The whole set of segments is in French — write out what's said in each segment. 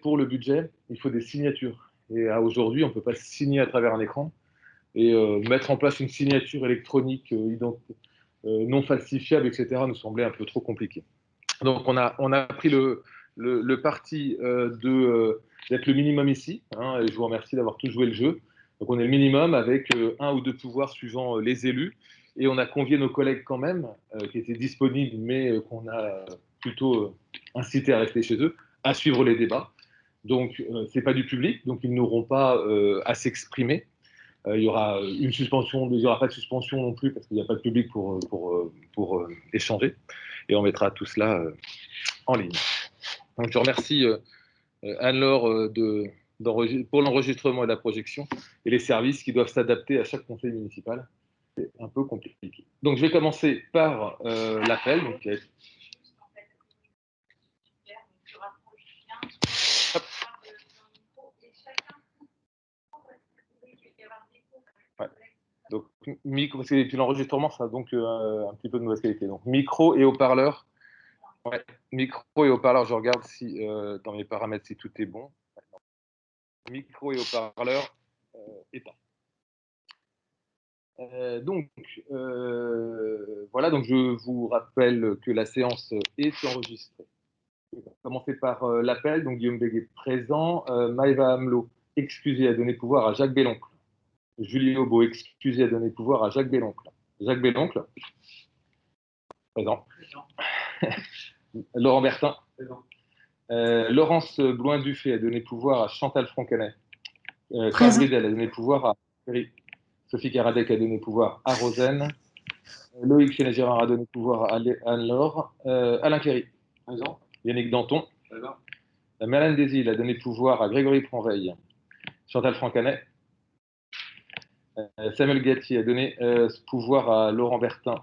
pour le budget, il faut des signatures. Et aujourd'hui, on ne peut pas signer à travers un écran. Et mettre en place une signature électronique non falsifiable, etc., nous semblait un peu trop compliqué. Donc, on a pris le parti d'être le minimum ici, hein, et je vous remercie d'avoir tous joué le jeu. Donc, on est le minimum avec 1 ou 2 pouvoirs suivant les élus, et on a convié nos collègues quand même, qui étaient disponibles, mais qu'on a plutôt incité à rester chez eux, à suivre les débats. Donc, ce n'est pas du public, donc ils n'auront pas à s'exprimer. Il y aura une suspension, il n'y aura pas de suspension non plus parce qu'il n'y a pas de public pour échanger. Et on mettra tout cela en ligne. Donc je remercie Anne-Laure pour l'enregistrement et la projection et les services qui doivent s'adapter à chaque conseil municipal. C'est un peu compliqué. Donc je vais commencer par l'appel. Donc, parce que l'enregistrement sera donc un petit peu de mauvaise qualité. Donc, micro et haut-parleur. Ouais, micro et haut-parleur, je regarde si dans mes paramètres, si tout est bon. Micro et haut-parleur éteint. Voilà, donc je vous rappelle que la séance est enregistrée. Je vais commencer par l'appel. Donc, Guillaume Béguet présent. Maëva Hamelot, excusé, a donné pouvoir à Jacques Belloncle. Julie Aubeau, excusé, a donné pouvoir à Jacques Belloncle. Jacques Belloncle, présent. Laurent Bertin, présent. Laurence Bloin-Dufay a donné pouvoir à Chantal Francanet. Claire Bridel a donné pouvoir à Thierry. Sophie Caradec a donné pouvoir à Rosen. Loïc Chénagérard a donné pouvoir à Anne-Laure. Alain Cléry, présent. Yannick Danton, présent. Mélanie Desil a donné pouvoir à Grégory Pranveil. Chantal Francanet. Samuel Gatti a donné pouvoir à Laurent Bertin.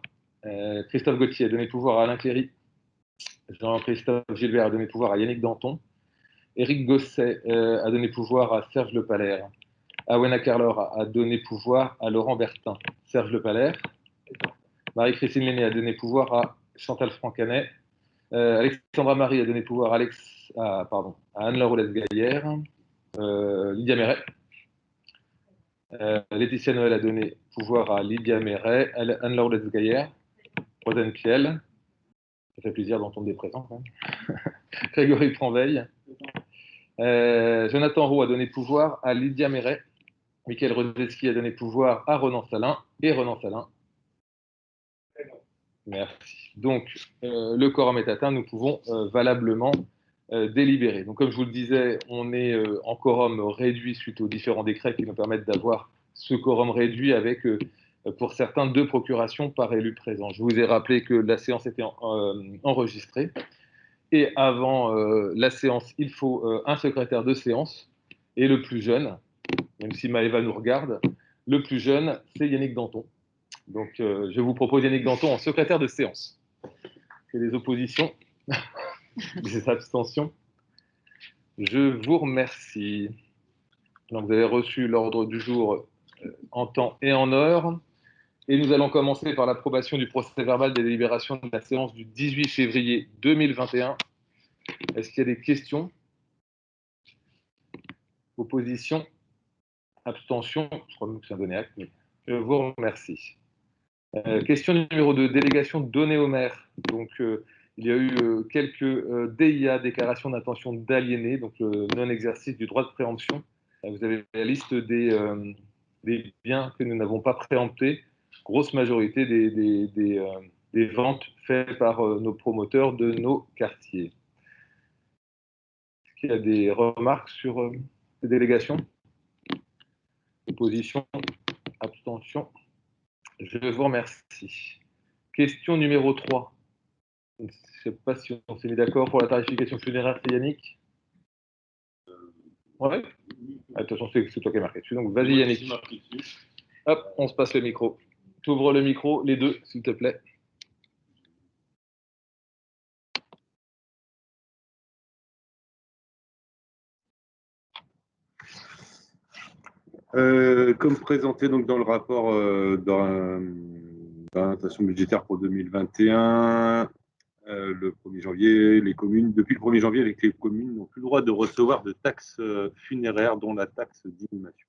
Christophe Gauthier a donné pouvoir à Alain Cléry. Jean-Christophe Gilbert a donné pouvoir à Yannick Danton. Éric Gosset a donné pouvoir à Serge Le Palaire. Awena Carlor a donné pouvoir à Laurent Bertin. Serge Le Palaire. Marie-Christine Lenné a donné pouvoir à Chantal Francanet. Alexandra Marie a donné pouvoir à Anne-Laure Oulès-Gaillère. Lydia Méret. Laetitia Noël a donné pouvoir à Lydia Méret. Anne-Laure Oulès-Gaillère. Rosen Piel. Ça fait plaisir d'entendre des présents. Hein. Grégory Pranveil. Jonathan Roux a donné pouvoir à Lydia Méret. Michael Rodeski a donné pouvoir à Renan Salin. Et Renan Salin. Merci. Donc, le quorum est atteint. Nous pouvons valablement délibérer. Donc, comme je vous le disais, on est en quorum réduit suite aux différents décrets qui nous permettent d'avoir ce quorum réduit avec, pour certains, 2 procurations par élu présent. Je vous ai rappelé que la séance était enregistrée. Et avant la séance, il faut un secrétaire de séance. Et le plus jeune, même si Maëva nous regarde, le plus jeune, c'est Yannick Danton. Donc, je vous propose Yannick Danton en secrétaire de séance. Il y a des oppositions, des abstentions. Je vous remercie. Donc, vous avez reçu l'ordre du jour en temps et en heure. Et nous allons commencer par l'approbation du procès-verbal des délibérations de la séance du 18 février 2021. Est-ce qu'il y a des questions? Opposition? Abstention? Je crois que c'est un donné acte, mais je vous remercie. Question numéro 2, délégation donnée au maire. Donc, il y a eu quelques DIA, déclaration d'intention d'aliéner, donc non-exercice du droit de préemption. Vous avez la liste des biens que nous n'avons pas préemptés, grosse majorité des ventes faites par nos promoteurs de nos quartiers. Est-ce qu'il y a des remarques sur ces délégations? Opposition? Abstention? Je vous remercie. Question numéro 3. Je ne sais pas si on s'est mis d'accord pour la tarification funéraire, c'est Yannick? Ouais. Attention, c'est toi qui as marqué dessus. Donc, vas-y, Yannick. Hop, on se passe le micro. Tu ouvres le micro, les deux, s'il te plaît. Comme présenté donc, dans le rapport d'orientation budgétaire pour 2021, le 1er janvier, depuis le 1er janvier, les communes n'ont plus le droit de recevoir de taxes funéraires, dont la taxe d'inhumation.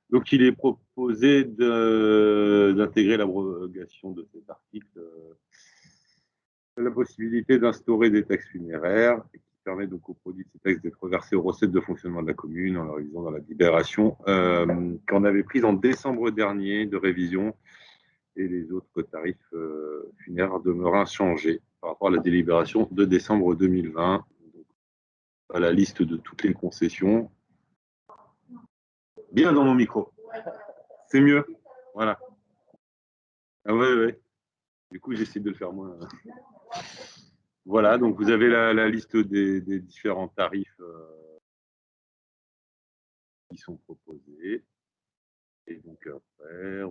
Donc, il est proposé d'intégrer l'abrogation de cet article, la possibilité d'instaurer des taxes funéraires, qui permet donc aux produits de ces taxes d'être reversés aux recettes de fonctionnement de la commune en la révisant dans la libération qu'on avait prise en décembre dernier de révision, et les autres tarifs funéraires demeurent inchangés par rapport à la délibération de décembre 2020. Donc, à la liste de toutes les concessions. Bien dans mon micro. C'est mieux. Voilà. Ah ouais. Du coup, j'essaie de le faire moins. Voilà, donc vous avez la liste des différents tarifs qui sont proposés. Et donc après,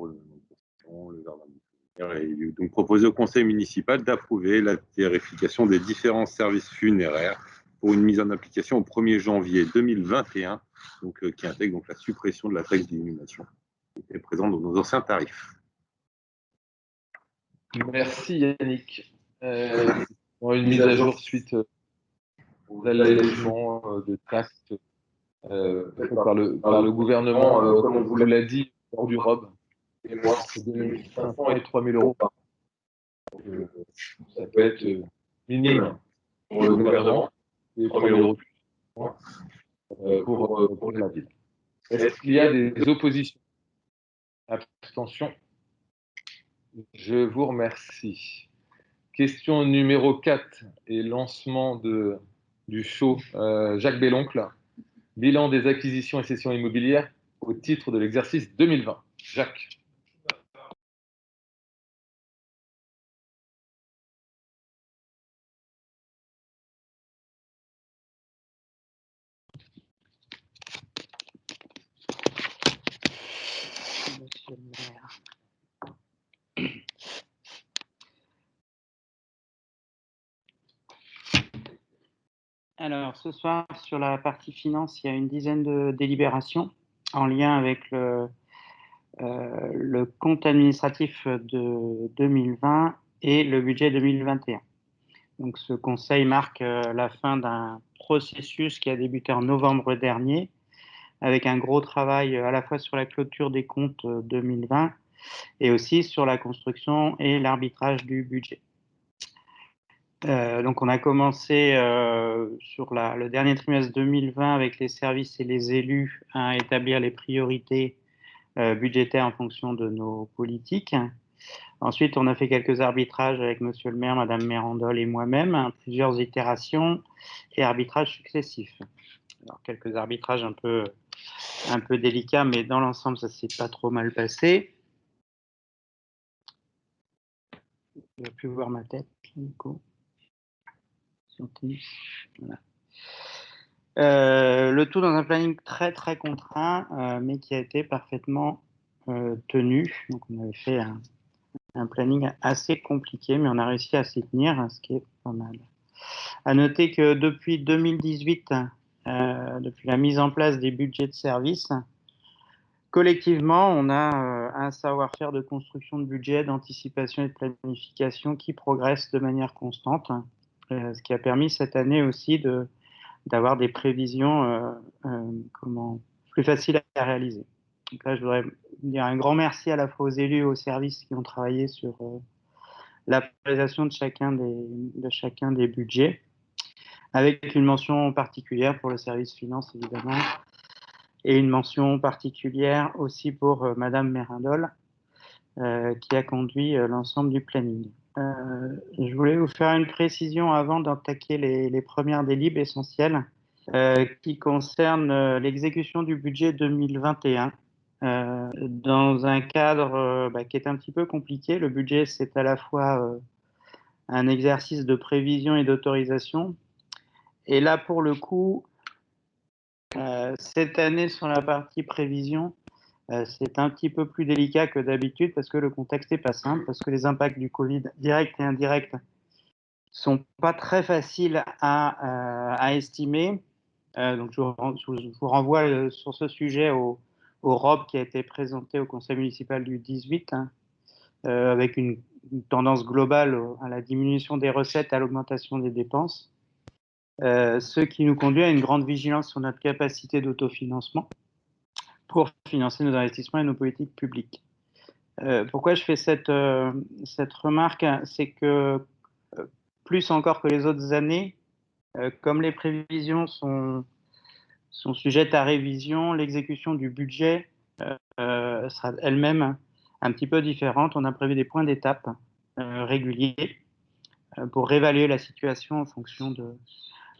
le jardin de et donc proposer au conseil municipal d'approuver la tarification des différents services funéraires pour une mise en application au 1er janvier 2021, donc, qui intègre donc la suppression de la taxe d'inhumation qui était présente dans nos anciens tarifs. Merci Yannick. Une mise à jour suite aux allègements de taxes par le gouvernement, comme on vous l'a dit, hors du ROB. Et moi, c'est 2 500 et 3 000 euros. Ça peut être minime pour le gouvernement et 3 000 euros plus pour la ville. Est-ce qu'il y a des oppositions? Abstention? Je vous remercie. Question numéro 4 et lancement du show Jacques Belloncle. Bilan des acquisitions et cessions immobilières au titre de l'exercice 2020. Jacques. Monsieur le maire. Alors, ce soir, sur la partie finance, il y a une dizaine de délibérations en lien avec le compte administratif de 2020 et le budget 2021. Donc, ce conseil marque la fin d'un processus qui a débuté en novembre dernier, avec un gros travail à la fois sur la clôture des comptes 2020 et aussi sur la construction et l'arbitrage du budget. Donc, on a commencé sur le dernier trimestre 2020 avec les services et les élus à établir les priorités budgétaires en fonction de nos politiques. Ensuite, on a fait quelques arbitrages avec monsieur le maire, madame Mérandol et moi-même, plusieurs itérations et arbitrages successifs. Alors, quelques arbitrages un peu délicats, mais dans l'ensemble, ça s'est pas trop mal passé. Je ne vais plus voir ma tête, Nico. Voilà. Le tout dans un planning très très contraint, mais qui a été parfaitement tenu. Donc on avait fait un planning assez compliqué, mais on a réussi à s'y tenir, ce qui est pas mal. À noter que depuis 2018, depuis la mise en place des budgets de service, collectivement, on a un savoir-faire de construction de budget, d'anticipation et de planification qui progresse de manière constante, ce qui a permis cette année aussi d'avoir des prévisions plus faciles à réaliser. Donc là, je voudrais dire un grand merci à la fois aux élus et aux services qui ont travaillé sur la réalisation de chacun des budgets, avec une mention particulière pour le service finance, évidemment, et une mention particulière aussi pour Madame Mérindol, qui a conduit l'ensemble du planning. Je voulais vous faire une précision avant d'attaquer les premières délibes essentielles qui concernent l'exécution du budget 2021 dans un cadre qui est un petit peu compliqué. Le budget, c'est à la fois un exercice de prévision et d'autorisation. Et là, pour le coup, cette année, sur la partie prévision, c'est un petit peu plus délicat que d'habitude parce que le contexte n'est pas simple, parce que les impacts du Covid, directs et indirects, sont pas très faciles à estimer. Donc je vous renvoie sur ce sujet au ROB qui a été présenté au conseil municipal du 18, avec une une tendance globale à la diminution des recettes, à l'augmentation des dépenses, ce qui nous conduit à une grande vigilance sur notre capacité d'autofinancement pour financer nos investissements et nos politiques publiques. Pourquoi je fais cette remarque? C'est que plus encore que les autres années, comme les prévisions sont sujettes à révision, l'exécution du budget sera elle-même un petit peu différente. On a prévu des points d'étape réguliers pour réévaluer la situation en fonction de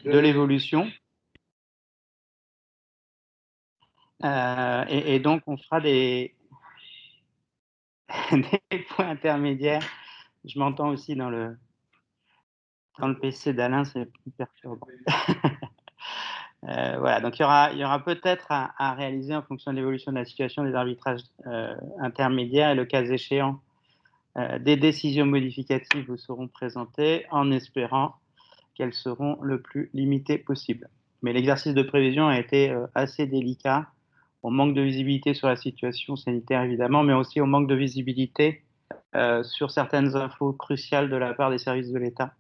l'évolution. Et donc, on fera des points intermédiaires. Je m'entends aussi dans le PC d'Alain, c'est perturbant. Voilà, donc il y aura peut-être à réaliser en fonction de l'évolution de la situation des arbitrages intermédiaires et le cas échéant, des décisions modificatives vous seront présentées en espérant qu'elles seront le plus limitées possible. Mais l'exercice de prévision a été assez délicat. On manque de visibilité sur la situation sanitaire évidemment, mais aussi au manque de visibilité sur certaines infos cruciales de la part des services de l'État.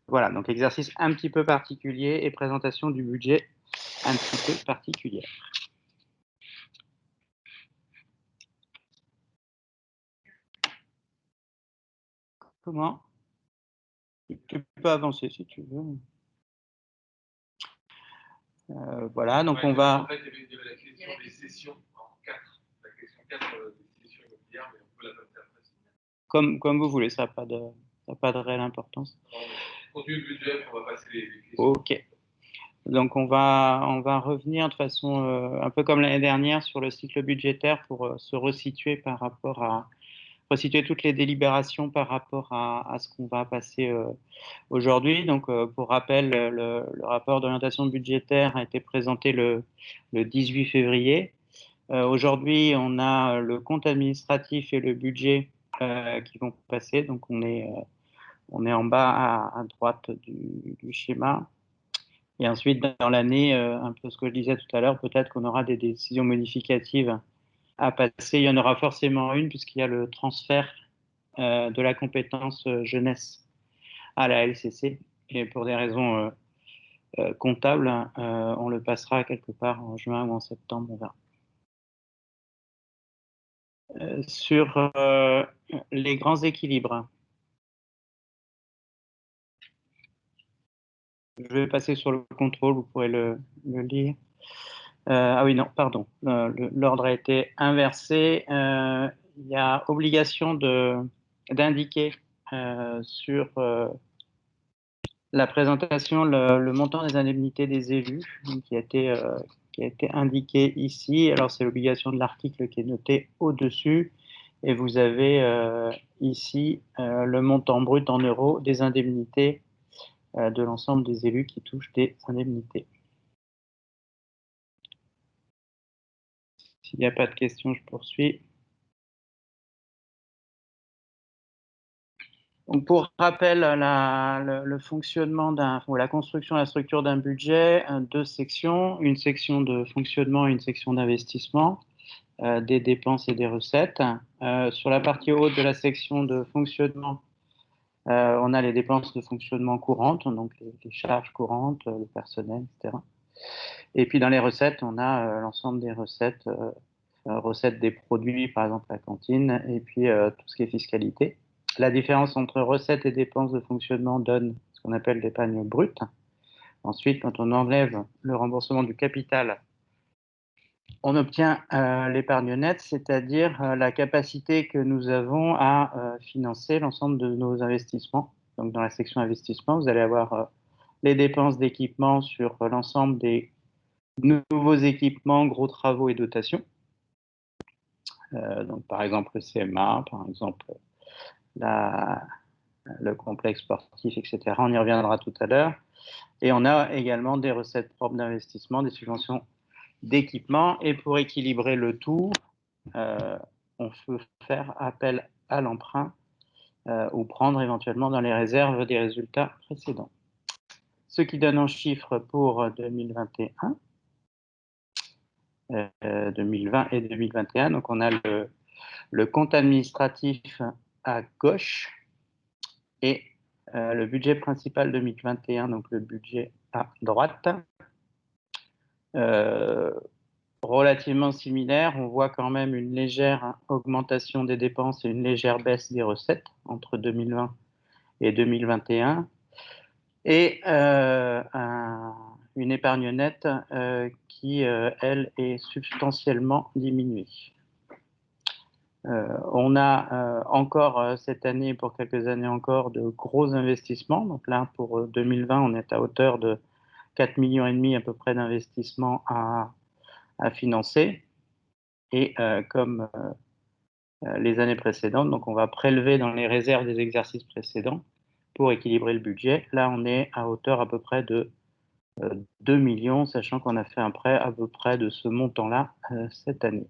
Voilà, donc exercice un petit peu particulier et présentation du budget un petit peu particulière. Comment? Tu peux avancer si tu veux. Voilà, donc on va... En fait, il y avait la question des sessions en 4. La question 4 des sessions immobilières, mais on peut la passer après. Comme vous voulez, ça n'a pas de réelle importance. Compte tenu du budget, on va passer les questions. Ok. Donc on va revenir de façon un peu comme l'année dernière sur le cycle budgétaire pour se resituer par rapport à resituer toutes les délibérations par rapport à ce qu'on va passer aujourd'hui. Donc pour rappel, le rapport d'orientation budgétaire a été présenté le 18 février. Aujourd'hui, on a le compte administratif et le budget qui vont passer. Donc on est en bas à droite du schéma. Et ensuite, dans l'année, un peu ce que je disais tout à l'heure, peut-être qu'on aura des décisions modificatives à passer. Il y en aura forcément une, puisqu'il y a le transfert de la compétence jeunesse à la LCC. Et pour des raisons comptables, on le passera quelque part en juin ou en septembre, on verra. Sur les grands équilibres. Je vais passer sur le contrôle, vous pourrez le lire. Ah oui, non, pardon. L'ordre a été inversé. Il y a obligation d'indiquer sur la présentation le montant des indemnités des élus qui a été indiqué ici. Alors, c'est l'obligation de l'article qui est noté au-dessus. Et vous avez ici le montant brut en euros des indemnités de l'ensemble des élus qui touchent des indemnités. S'il n'y a pas de questions, je poursuis. Donc pour rappel, le fonctionnement ou la construction, la structure d'un budget, deux sections, une section de fonctionnement et une section d'investissement, des dépenses et des recettes. Sur la partie haute de la section de fonctionnement, on a les dépenses de fonctionnement courantes, donc les charges courantes, le personnel, etc. Et puis dans les recettes, on a l'ensemble des recettes, recettes des produits, par exemple la cantine, et puis tout ce qui est fiscalité. La différence entre recettes et dépenses de fonctionnement donne ce qu'on appelle l'épargne brute. Ensuite, quand on enlève le remboursement du capital, on obtient l'épargne nette, c'est-à-dire la capacité que nous avons à financer l'ensemble de nos investissements. Donc dans la section investissement, vous allez avoir les dépenses d'équipement sur l'ensemble des nouveaux équipements, gros travaux et dotations. Donc par exemple le CMA, par exemple le complexe sportif, etc. On y reviendra tout à l'heure. Et on a également des recettes propres d'investissement, des subventions d'équipement. Et pour équilibrer le tout, on peut faire appel à l'emprunt ou prendre éventuellement dans les réserves des résultats précédents. Ce qui donne en chiffres pour 2021, 2020 et 2021. Donc on a le compte administratif à gauche et le budget principal 2021, donc le budget à droite. Relativement similaire, on voit quand même une légère augmentation des dépenses et une légère baisse des recettes entre 2020 et 2021, et une épargne nette qui, elle, est substantiellement diminuée. On a encore cette année, pour quelques années encore, de gros investissements. Donc là, pour 2020, on est à hauteur de 4,5 millions à peu près d'investissements à financer. Et comme les années précédentes, donc on va prélever dans les réserves des exercices précédents pour équilibrer le budget. Là, on est à hauteur à peu près de 2 millions, sachant qu'on a fait un prêt à peu près de ce montant-là cette année.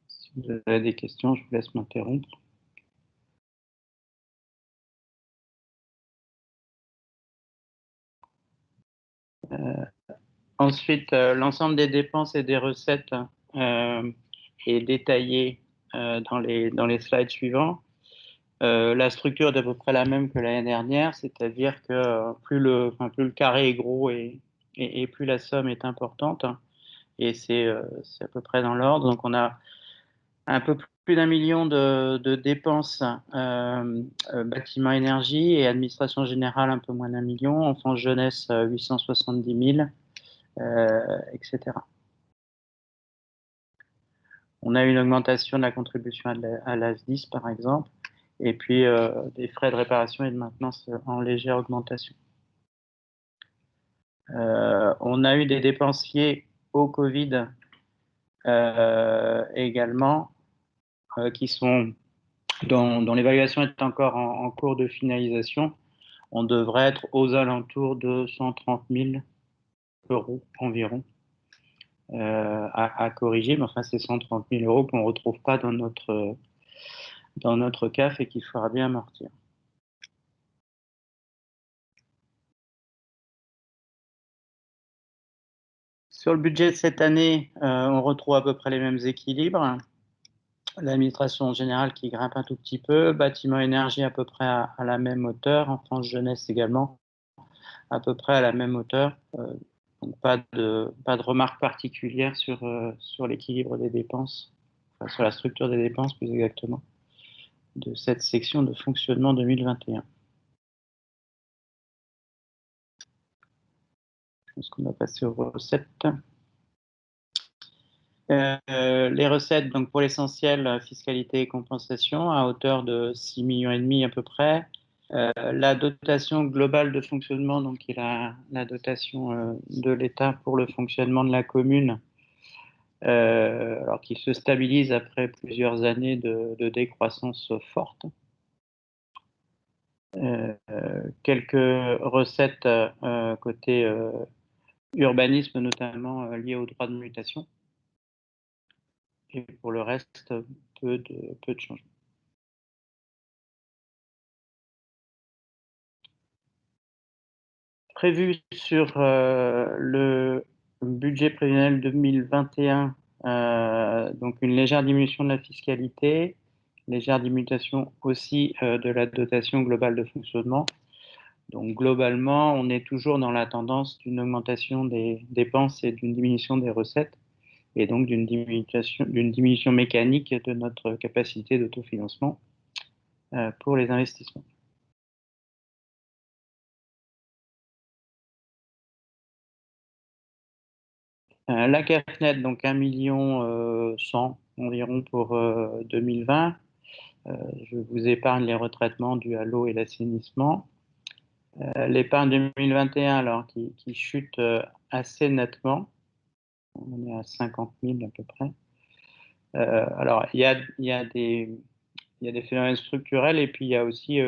Si vous avez des questions, je vous laisse m'interrompre. Ensuite, l'ensemble des dépenses et des recettes est détaillé dans les slides suivants. La structure est à peu près la même que l'année dernière, c'est-à-dire que plus le carré est gros et plus la somme est importante, et c'est à peu près dans l'ordre. Donc on a un peu plus d'1 million de dépenses bâtiment énergie et administration générale, un peu moins d'1 million, enfance jeunesse 870 000, etc. On a une augmentation de la contribution à l'ASDIS par exemple, et puis des frais de réparation et de maintenance en légère augmentation. On a eu des dépenses liées au Covid également, qui sont, dont l'évaluation est encore en cours de finalisation. On devrait être aux alentours de 130 000 € environ à corriger, mais enfin c'est 130 000 € qu'on ne retrouve pas dans notre CAF et qu'il faudra bien amortir. Sur le budget de cette année, on retrouve à peu près les mêmes équilibres. L'administration générale qui grimpe un tout petit peu, bâtiment énergie à peu près à la même hauteur, enfance jeunesse également à peu près à la même hauteur. Donc pas de remarque particulière sur l'équilibre des dépenses, enfin sur la structure des dépenses plus exactement, de cette section de fonctionnement 2021. Je pense qu'on va passer aux recettes. Les recettes, donc pour l'essentiel, fiscalité et compensation, à hauteur de 6,5 millions à peu près. La dotation globale de fonctionnement, donc qui est la dotation de l'État pour le fonctionnement de la commune, alors qui se stabilise après plusieurs années de décroissance forte. Quelques recettes côté urbanisme, notamment liées aux droits de mutation. Et pour le reste, peu de changements. Prévu sur le budget prévisionnel 2021, donc une légère diminution de la fiscalité, légère diminution aussi de la dotation globale de fonctionnement. Donc globalement, on est toujours dans la tendance d'une augmentation des dépenses et d'une diminution des recettes, et donc d'une diminution mécanique de notre capacité d'autofinancement pour les investissements. La CAFNet, donc 1 million 100 environ pour 2020. Je vous épargne les retraitements dus à l'eau et l'assainissement. L'épargne 2021, alors, qui chute assez nettement. On est à 50 000 à peu près. Alors, il y a des phénomènes structurels, et puis il y a aussi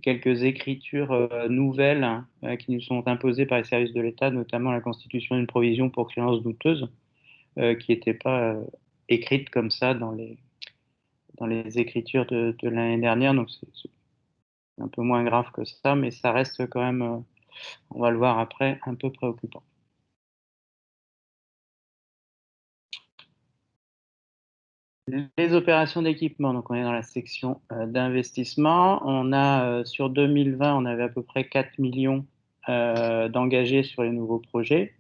quelques écritures nouvelles qui nous sont imposées par les services de l'État, notamment la constitution d'une provision pour créances douteuses, qui n'était pas écrite comme ça dans les écritures de l'année dernière. Donc c'est un peu moins grave que ça, mais ça reste quand même, on va le voir après, un peu préoccupant. Les opérations d'équipement, donc on est dans la section d'investissement. On a sur 2020, on avait à peu près 4 millions d'engagés sur les nouveaux projets.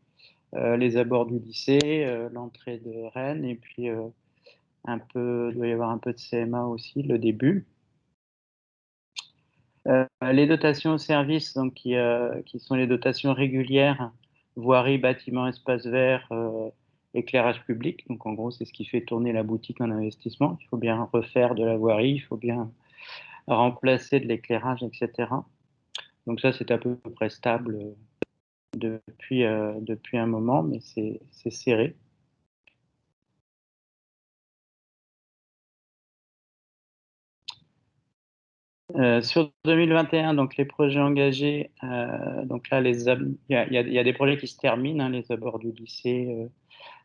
Les abords du lycée, l'entrée de Rennes, et puis il doit y avoir un peu de CMA aussi, le début. Les dotations aux services, donc, qui sont les dotations régulières, voirie, bâtiment, espace vert, éclairage public. Donc en gros, c'est ce qui fait tourner la boutique en investissement. Il faut bien refaire de la voirie, il faut bien remplacer de l'éclairage, etc. Donc ça, c'est à peu près stable depuis un moment, mais c'est serré. Sur 2021, donc les projets engagés, donc là, il y a des projets qui se terminent, hein, les abords du lycée,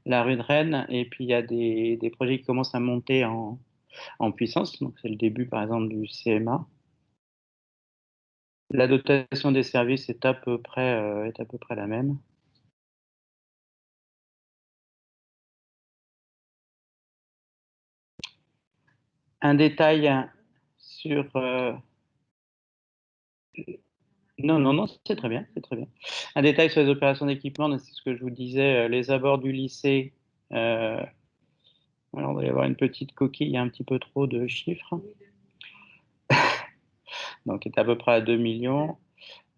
la rue de Rennes, et puis il y a des projets qui commencent à monter en puissance. Donc c'est le début, par exemple, du CMA. La dotation des services est à peu près la même. Un détail sur non, c'est très bien, c'est très bien. Un détail sur les opérations d'équipement, c'est ce que je vous disais, les abords du lycée. Alors, on va y avoir une petite coquille, il y a un petit peu trop de chiffres. Donc, est à peu près à 2 millions.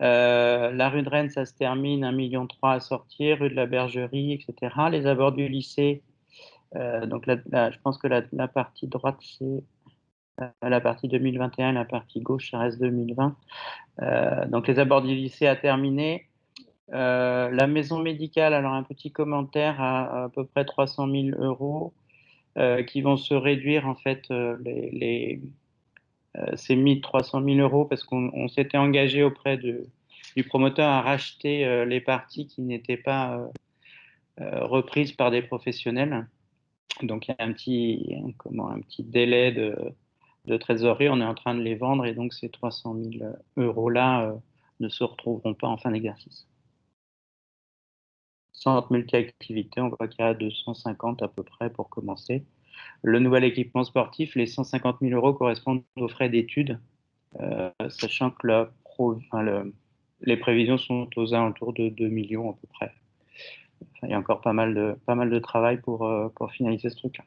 La rue de Rennes, ça se termine, 1,3 million à sortir, rue de la Bergerie, etc. Les abords du lycée, donc là, je pense que la partie droite, c'est la partie 2021, la partie gauche, ça reste 2020. Donc les abords du lycée à terminer. La maison médicale, alors un petit commentaire à peu près 300 000 euros qui vont se réduire en fait ces 300 000 euros parce qu'on s'était engagé auprès du promoteur à racheter les parties qui n'étaient pas reprises par des professionnels. Donc il y a un petit délai de trésorerie, on est en train de les vendre et donc ces 300 000 euros-là ne se retrouveront pas en fin d'exercice. Centre multi-activité, on voit qu'il y a 250 à peu près pour commencer. Le nouvel équipement sportif, les 150 000 euros correspondent aux frais d'études, sachant que les prévisions sont aux alentours de 2 millions à peu près. Enfin, il y a encore pas mal de travail pour finaliser ce truc-là.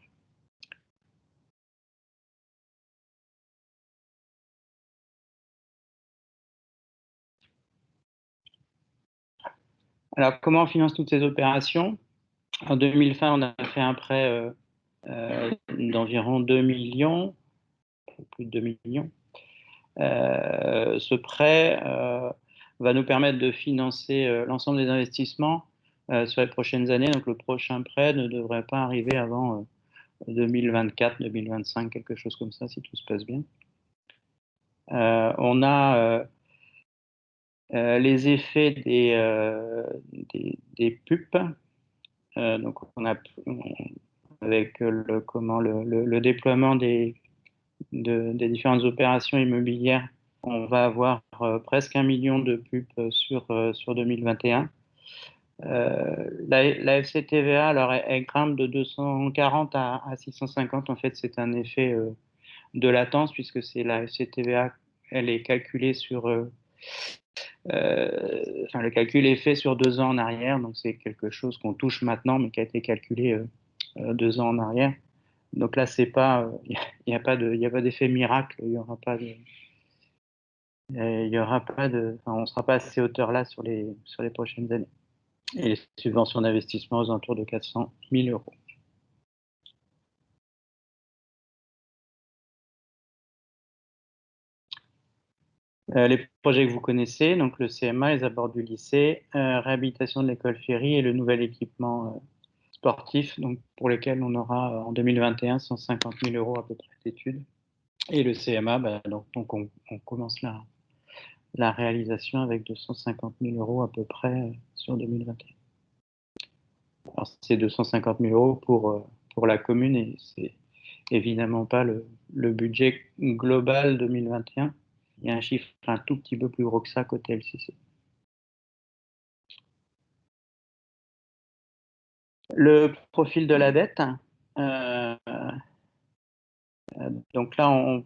Alors, comment on finance toutes ces opérations? En 2020, on a fait un prêt d'environ 2 millions, plus de 2 millions. Ce prêt va nous permettre de financer l'ensemble des investissements sur les prochaines années. Donc le prochain prêt ne devrait pas arriver avant 2024, 2025, quelque chose comme ça, si tout se passe bien. On a les effets des PUP. Donc on a avec le déploiement des différentes opérations immobilières, on va avoir presque 1 million de PUP sur 2021. La FCTVA, alors, elle grimpe de 240 à 650. En fait, c'est un effet de latence puisque c'est la FCTVA, elle est calculée le calcul est fait sur 2 ans en arrière. Donc, c'est quelque chose qu'on touche maintenant, mais qui a été calculé 2 ans en arrière. Donc là, c'est pas, il n'y a pas d'effet miracle. Il y aura pas de, on ne sera pas à ces hauteurs-là sur les prochaines années. Et les subventions d'investissement aux alentours de 400 000 euros. Les projets que vous connaissez, donc le CMA, les abords du lycée, réhabilitation de l'école Ferry et le nouvel équipement sportif, donc pour lesquels on aura en 2021 150 000 euros à peu près d'études. Et le CMA, donc on commence la réalisation avec 250 000 euros à peu près sur 2021. Alors c'est 250 000 euros pour la commune et c'est évidemment pas le budget global 2021. Il y a un chiffre un tout petit peu plus gros que ça côté LCC. Le profil de la dette, Donc là, on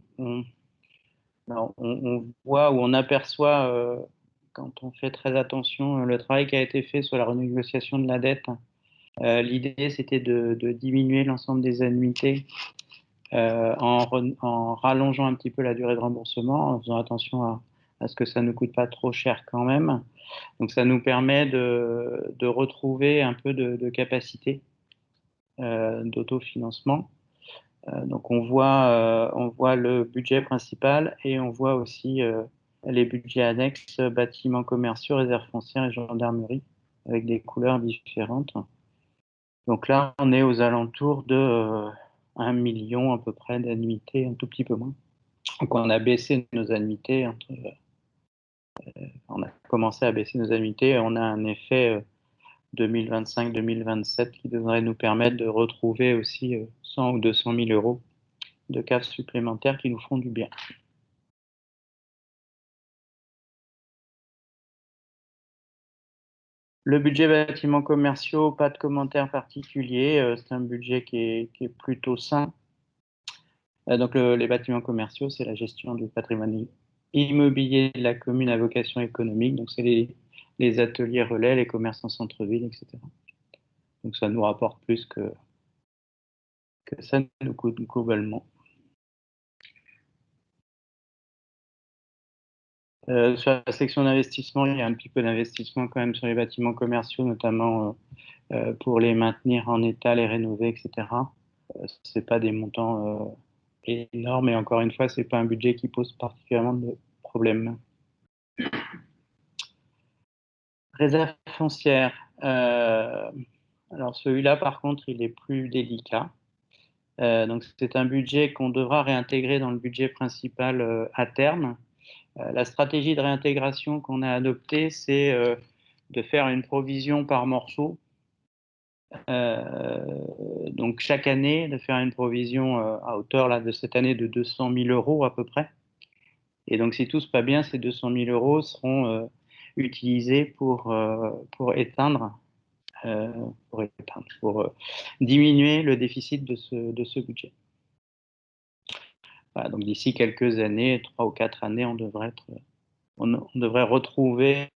voit ou on aperçoit, quand on fait très attention, le travail qui a été fait sur la renégociation de la dette. L'idée, c'était de diminuer l'ensemble des annuités en rallongeant un petit peu la durée de remboursement, en faisant attention à ce que ça ne coûte pas trop cher quand même. Donc ça nous permet de retrouver un peu de capacité d'autofinancement. Donc on voit le budget principal et on voit aussi les budgets annexes, bâtiments commerciaux, réserves foncières et gendarmerie, avec des couleurs différentes. Donc là, on est aux alentours de 1 million à peu près d'annuités, un tout petit peu moins. Donc on a baissé nos annuités, on a commencé à baisser nos annuités, on a un effet 2025-2027 qui devrait nous permettre de retrouver aussi 100 ou 200 000 euros de cases supplémentaires qui nous font du bien. Le budget bâtiments commerciaux, pas de commentaires particuliers, c'est un budget qui est plutôt sain. Donc les bâtiments commerciaux, c'est la gestion du patrimoine immobilier de la commune à vocation économique, donc c'est les ateliers relais, les commerces en centre-ville, etc. Donc ça nous rapporte plus que ça nous coûte globalement. Sur la section d'investissement, il y a un petit peu d'investissement quand même sur les bâtiments commerciaux, notamment pour les maintenir en état, les rénover, etc. C'est pas des montants énormes, et encore une fois, c'est pas un budget qui pose particulièrement de problèmes. Réserve foncière. Alors celui-là, par contre, il est plus délicat. Donc c'est un budget qu'on devra réintégrer dans le budget principal à terme. La stratégie de réintégration qu'on a adoptée, c'est de faire une provision par morceau. Donc chaque année, de faire une provision à hauteur là, de cette année de 200 000 euros à peu près. Et donc si tout se passe bien, ces 200 000 euros seront utilisés pour éteindre, pour diminuer le déficit de ce budget. Voilà, donc d'ici quelques années, 3 ou 4 années, on devrait retrouver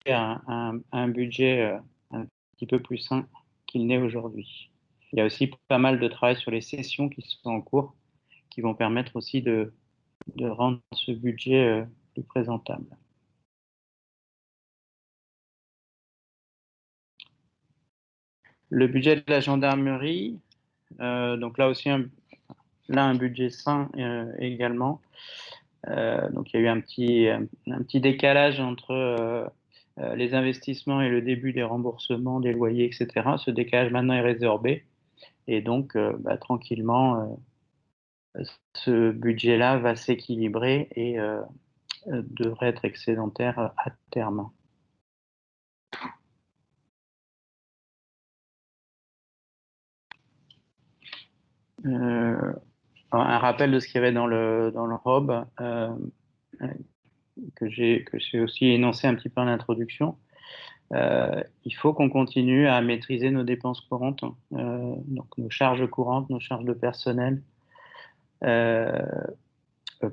un budget un petit peu plus sain qu'il n'est aujourd'hui. Il y a aussi pas mal de travail sur les cessions qui sont en cours, qui vont permettre aussi de rendre ce budget plus présentable. Le budget de la gendarmerie, donc là aussi un budget sain également. Donc il y a eu un petit décalage entre les investissements et le début des remboursements des loyers, etc. Ce décalage maintenant est résorbé, et donc tranquillement, ce budget-là va s'équilibrer et devrait être excédentaire à terme. Un rappel de ce qu'il y avait dans le ROB, que j'ai aussi énoncé un petit peu en introduction. Il faut qu'on continue à maîtriser nos dépenses courantes, donc nos charges courantes, nos charges de personnel,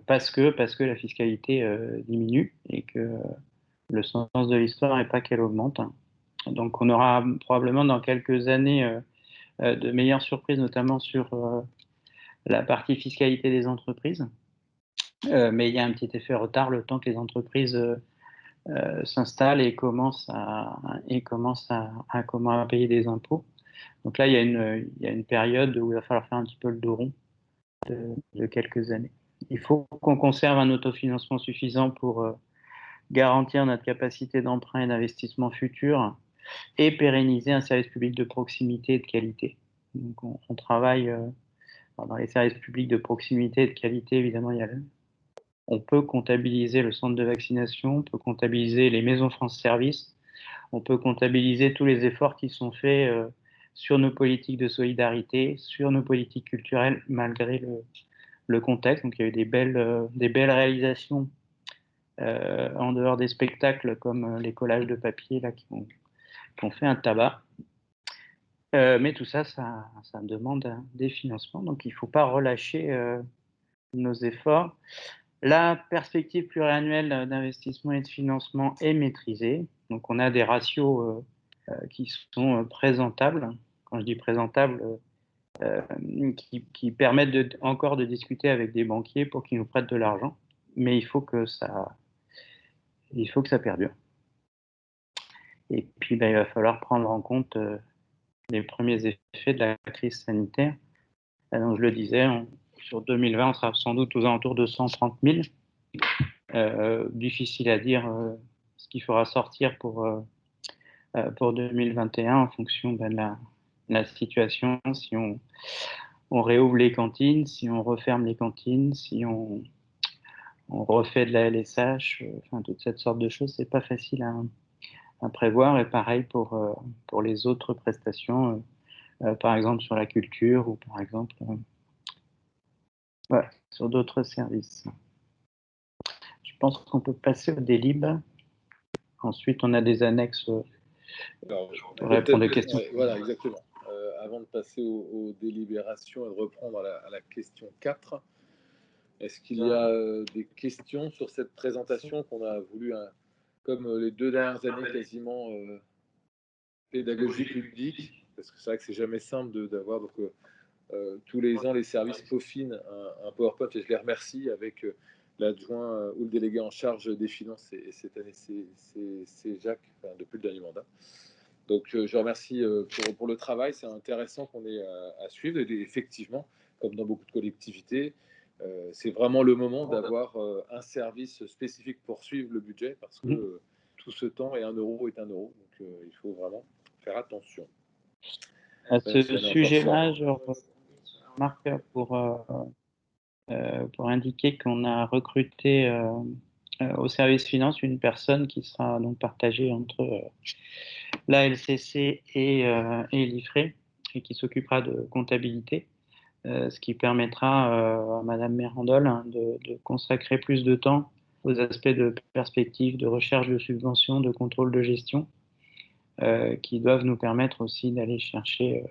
parce que la fiscalité diminue et que le sens de l'histoire n'est pas qu'elle augmente. Donc on aura probablement dans quelques années de meilleures surprises, notamment sur la partie fiscalité des entreprises. Mais il y a un petit effet retard le temps que les entreprises s'installent et commencent à payer des impôts. Donc là, il y a une période où il va falloir faire un petit peu le dos rond de quelques années. Il faut qu'on conserve un autofinancement suffisant pour garantir notre capacité d'emprunt et d'investissement futur et pérenniser un service public de proximité et de qualité. Donc on travaille dans les services publics de proximité et de qualité, évidemment, on peut comptabiliser le centre de vaccination, on peut comptabiliser les maisons France Service, on peut comptabiliser tous les efforts qui sont faits sur nos politiques de solidarité, sur nos politiques culturelles, malgré le contexte. Donc il y a eu des belles réalisations en dehors des spectacles, comme les collages de papier là, qui ont fait un tabac. Mais tout ça, ça demande des financements. Donc il ne faut pas relâcher nos efforts. La perspective pluriannuelle d'investissement et de financement est maîtrisée. Donc, on a des ratios qui sont présentables. Quand je dis présentables, qui permettent encore de discuter avec des banquiers pour qu'ils nous prêtent de l'argent. Mais il faut que ça perdure. Et puis, il va falloir prendre en compte les premiers effets de la crise sanitaire. Donc, je le disais, sur 2020, on sera sans doute aux alentours de 130 000. Difficile à dire ce qu'il faudra sortir pour 2021 en fonction de la situation, si on réouvre les cantines, si on referme les cantines, si on refait de la LSH, enfin toute cette sorte de choses, c'est pas facile à prévoir. Et pareil pour les autres prestations, par exemple sur la culture ou par exemple sur d'autres services. Je pense qu'on peut passer au délib. Ensuite, on a des annexes pour répondre aux questions. Voilà, exactement. Avant de passer aux délibérations et de reprendre à la question 4, est-ce qu'il y a des questions sur cette présentation qu'on a voulu, comme les 2 dernières années, quasiment pédagogique, ludique, parce que c'est vrai que c'est jamais simple d'avoir, donc tous les ans, les services peaufinent un PowerPoint, et je les remercie, avec l'adjoint ou le délégué en charge des finances, et cette année, c'est Jacques, enfin, depuis le dernier mandat. Donc, je remercie pour le travail. C'est intéressant qu'on ait à suivre. Et effectivement, comme dans beaucoup de collectivités, c'est vraiment le moment d'avoir un service spécifique pour suivre le budget, parce que tout ce temps et 1 euro est 1 euro. Donc, il faut vraiment faire attention. À ce sujet-là, je remarque pour indiquer qu'on a recruté au service finance une personne qui sera donc partagée entre la LCC et l'IFRE, et qui s'occupera de comptabilité, ce qui permettra à Madame Mérandol de consacrer plus de temps aux aspects de perspective, de recherche de subventions, de contrôle de gestion, qui doivent nous permettre aussi d'aller chercher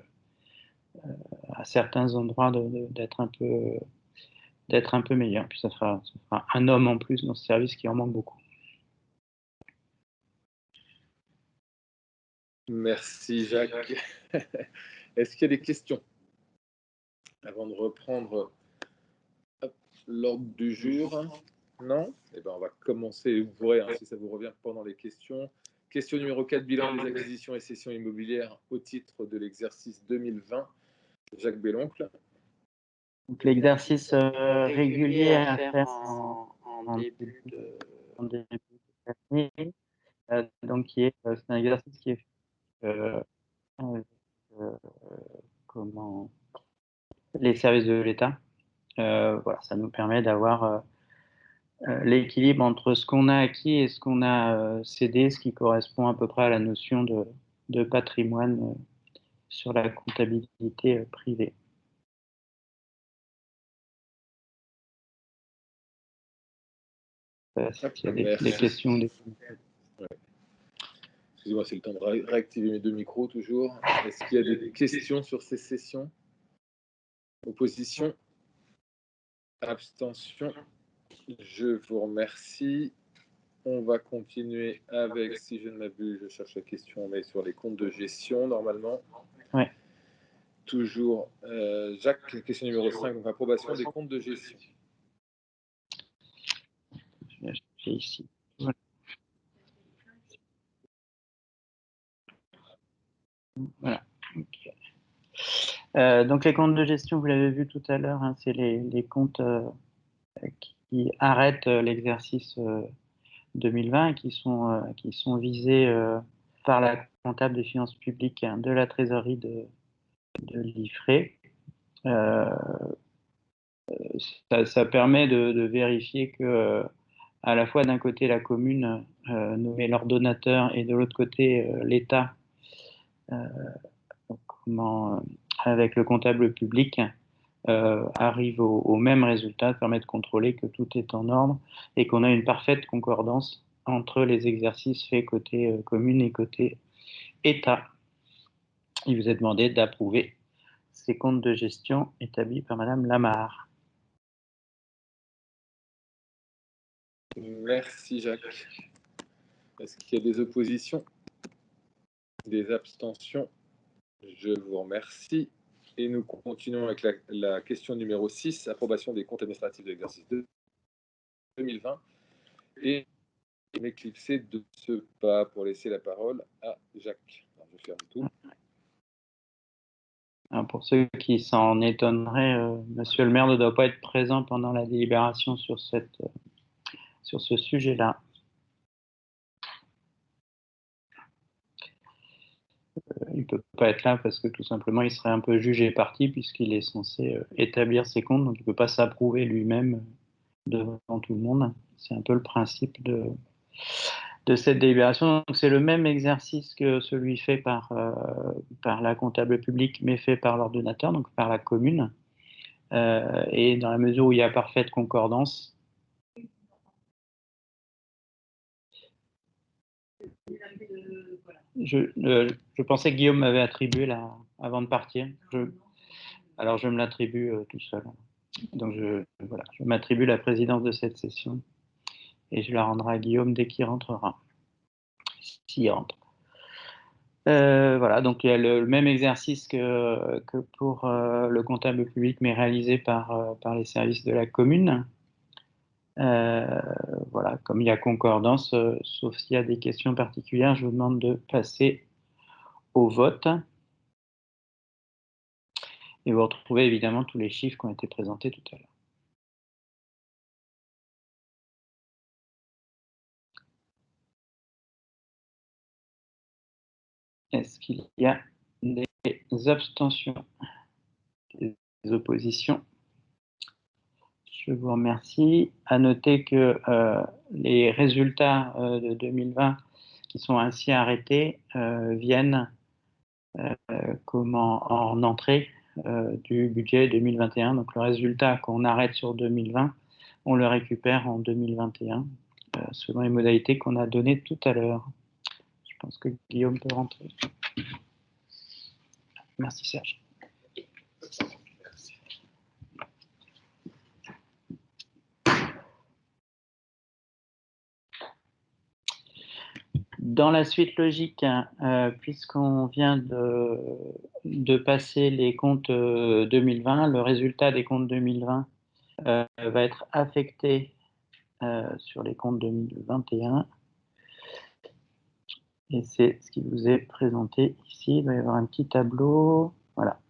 à certains endroits d'être un peu meilleur. Puis ça fera un homme en plus dans ce service qui en manque beaucoup. Merci Jacques. Est-ce qu'il y a des questions avant de reprendre l'ordre du jour? Non? Eh bien, on va commencer. Vous pourrez, si ça vous revient, pendant les questions. Question numéro 4, bilan des acquisitions et cessions immobilières au titre de l'exercice 2020. Jacques Belloncle. Donc, l'exercice régulier à faire en début de l'année, donc c'est un exercice qui est comment les services de l'État. Voilà, ça nous permet d'avoir l'équilibre entre ce qu'on a acquis et ce qu'on a cédé, ce qui correspond à peu près à la notion de patrimoine sur la comptabilité privée. S'il y a des questions. Ouais. Excusez-moi, c'est le temps de réactiver mes 2 micros toujours. Est-ce qu'il y a des questions sur ces sessions? Opposition? Abstention? Je vous remercie. On va continuer avec, si je ne m'abuse, je cherche la question, mais sur les comptes de gestion, normalement. Ouais. Toujours, Jacques, question numéro 5, donc approbation des comptes de gestion. Je vais chercher ici. Voilà. Voilà. Okay. Donc les comptes de gestion, vous l'avez vu tout à l'heure, hein, c'est les comptes qui arrêtent l'exercice 2020 et qui sont visés par la comptable des finances publiques, hein, de la trésorerie de l'IFRE. Ça permet de vérifier que à la fois d'un côté la commune nommait l'ordonnateur et de l'autre côté l'État avec le comptable public arrive au même résultat, permet de contrôler que tout est en ordre et qu'on a une parfaite concordance entre les exercices faits côté commune et côté État. Il vous est demandé d'approuver ces comptes de gestion établis par Madame Lamarre. Merci Jacques. Est-ce qu'il y a des oppositions? Des abstentions? Je vous remercie. Et nous continuons avec la question numéro 6, approbation des comptes administratifs de l'exercice 2020. Et m'éclipser de ce pas pour laisser la parole à Jacques. Alors, je ferme tout. Alors pour ceux qui s'en étonneraient, Monsieur le maire ne doit pas être présent pendant la délibération sur ce sujet-là. Il ne peut pas être là parce que tout simplement il serait un peu jugé parti puisqu'il est censé établir ses comptes, donc il ne peut pas s'approuver lui-même devant tout le monde. C'est un peu le principe de cette délibération. C'est le même exercice que celui fait par la comptable publique, mais fait par l'ordonnateur, donc par la commune. Et dans la mesure où il y a parfaite concordance, je pensais que Guillaume m'avait attribué là avant de partir. Alors je me l'attribue tout seul. Donc je m'attribue la présidence de cette session et je la rendrai à Guillaume dès qu'il rentrera, s'il rentre. Voilà, donc il y a le même exercice que pour le comptable public, mais réalisé par les services de la commune. Voilà, comme il y a concordance, sauf s'il y a des questions particulières, je vous demande de passer au vote. Et vous retrouvez évidemment tous les chiffres qui ont été présentés tout à l'heure. Est-ce qu'il y a des abstentions, des oppositions? Je vous remercie. À noter que les résultats de 2020 qui sont ainsi arrêtés viennent en entrée du budget 2021. Donc le résultat qu'on arrête sur 2020, on le récupère en 2021 selon les modalités qu'on a données tout à l'heure. Je pense que Guillaume peut rentrer. Merci Serge. Dans la suite logique, puisqu'on vient de passer les comptes 2020, le résultat des comptes 2020 va être affecté sur les comptes 2021. Et c'est ce qui vous est présenté ici. Il va y avoir un petit tableau. Voilà.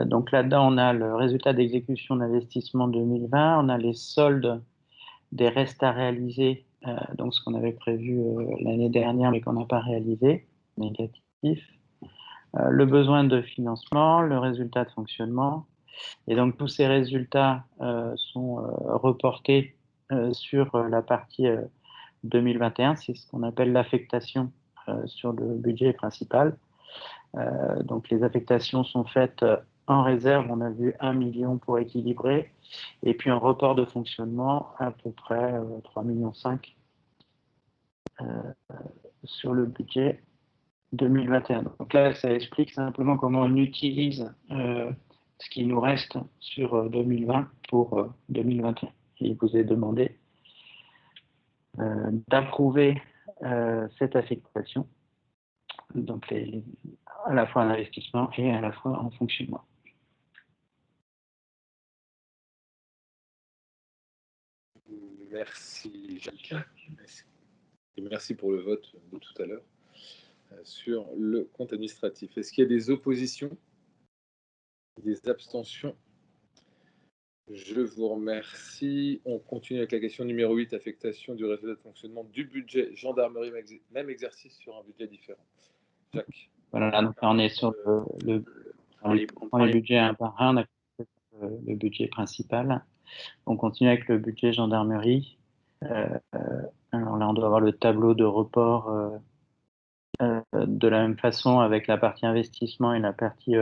Donc là-dedans, on a le résultat d'exécution d'investissement 2020. On a les soldes des restes à réaliser, donc ce qu'on avait prévu l'année dernière, mais qu'on n'a pas réalisé, négatif. Le besoin de financement, le résultat de fonctionnement. Et donc tous ces résultats sont reportés sur la partie 2021, c'est ce qu'on appelle l'affectation sur le budget principal. Donc les affectations sont faites en réserve, on a vu 1 million pour équilibrer, et puis un report de fonctionnement à peu près 3,5 millions sur le budget 2021. Donc là, ça explique simplement comment on utilise ce qui nous reste sur 2020 pour 2021. Il vous est demandé d'approuver cette affectation, donc à la fois en investissement et à la fois en fonctionnement. Merci Jacques. Et merci pour le vote de tout à l'heure sur le compte administratif. Est-ce qu'il y a des oppositions? Des abstentions? Je vous remercie. On continue avec la question numéro 8, affectation du résultat de fonctionnement du budget gendarmerie, même exercice sur un budget différent. Jacques. Voilà, donc on est sur on prend les budgets un par un, on a le budget principal. On continue avec le budget gendarmerie. Alors là, on doit avoir le tableau de report de la même façon avec la partie investissement et la partie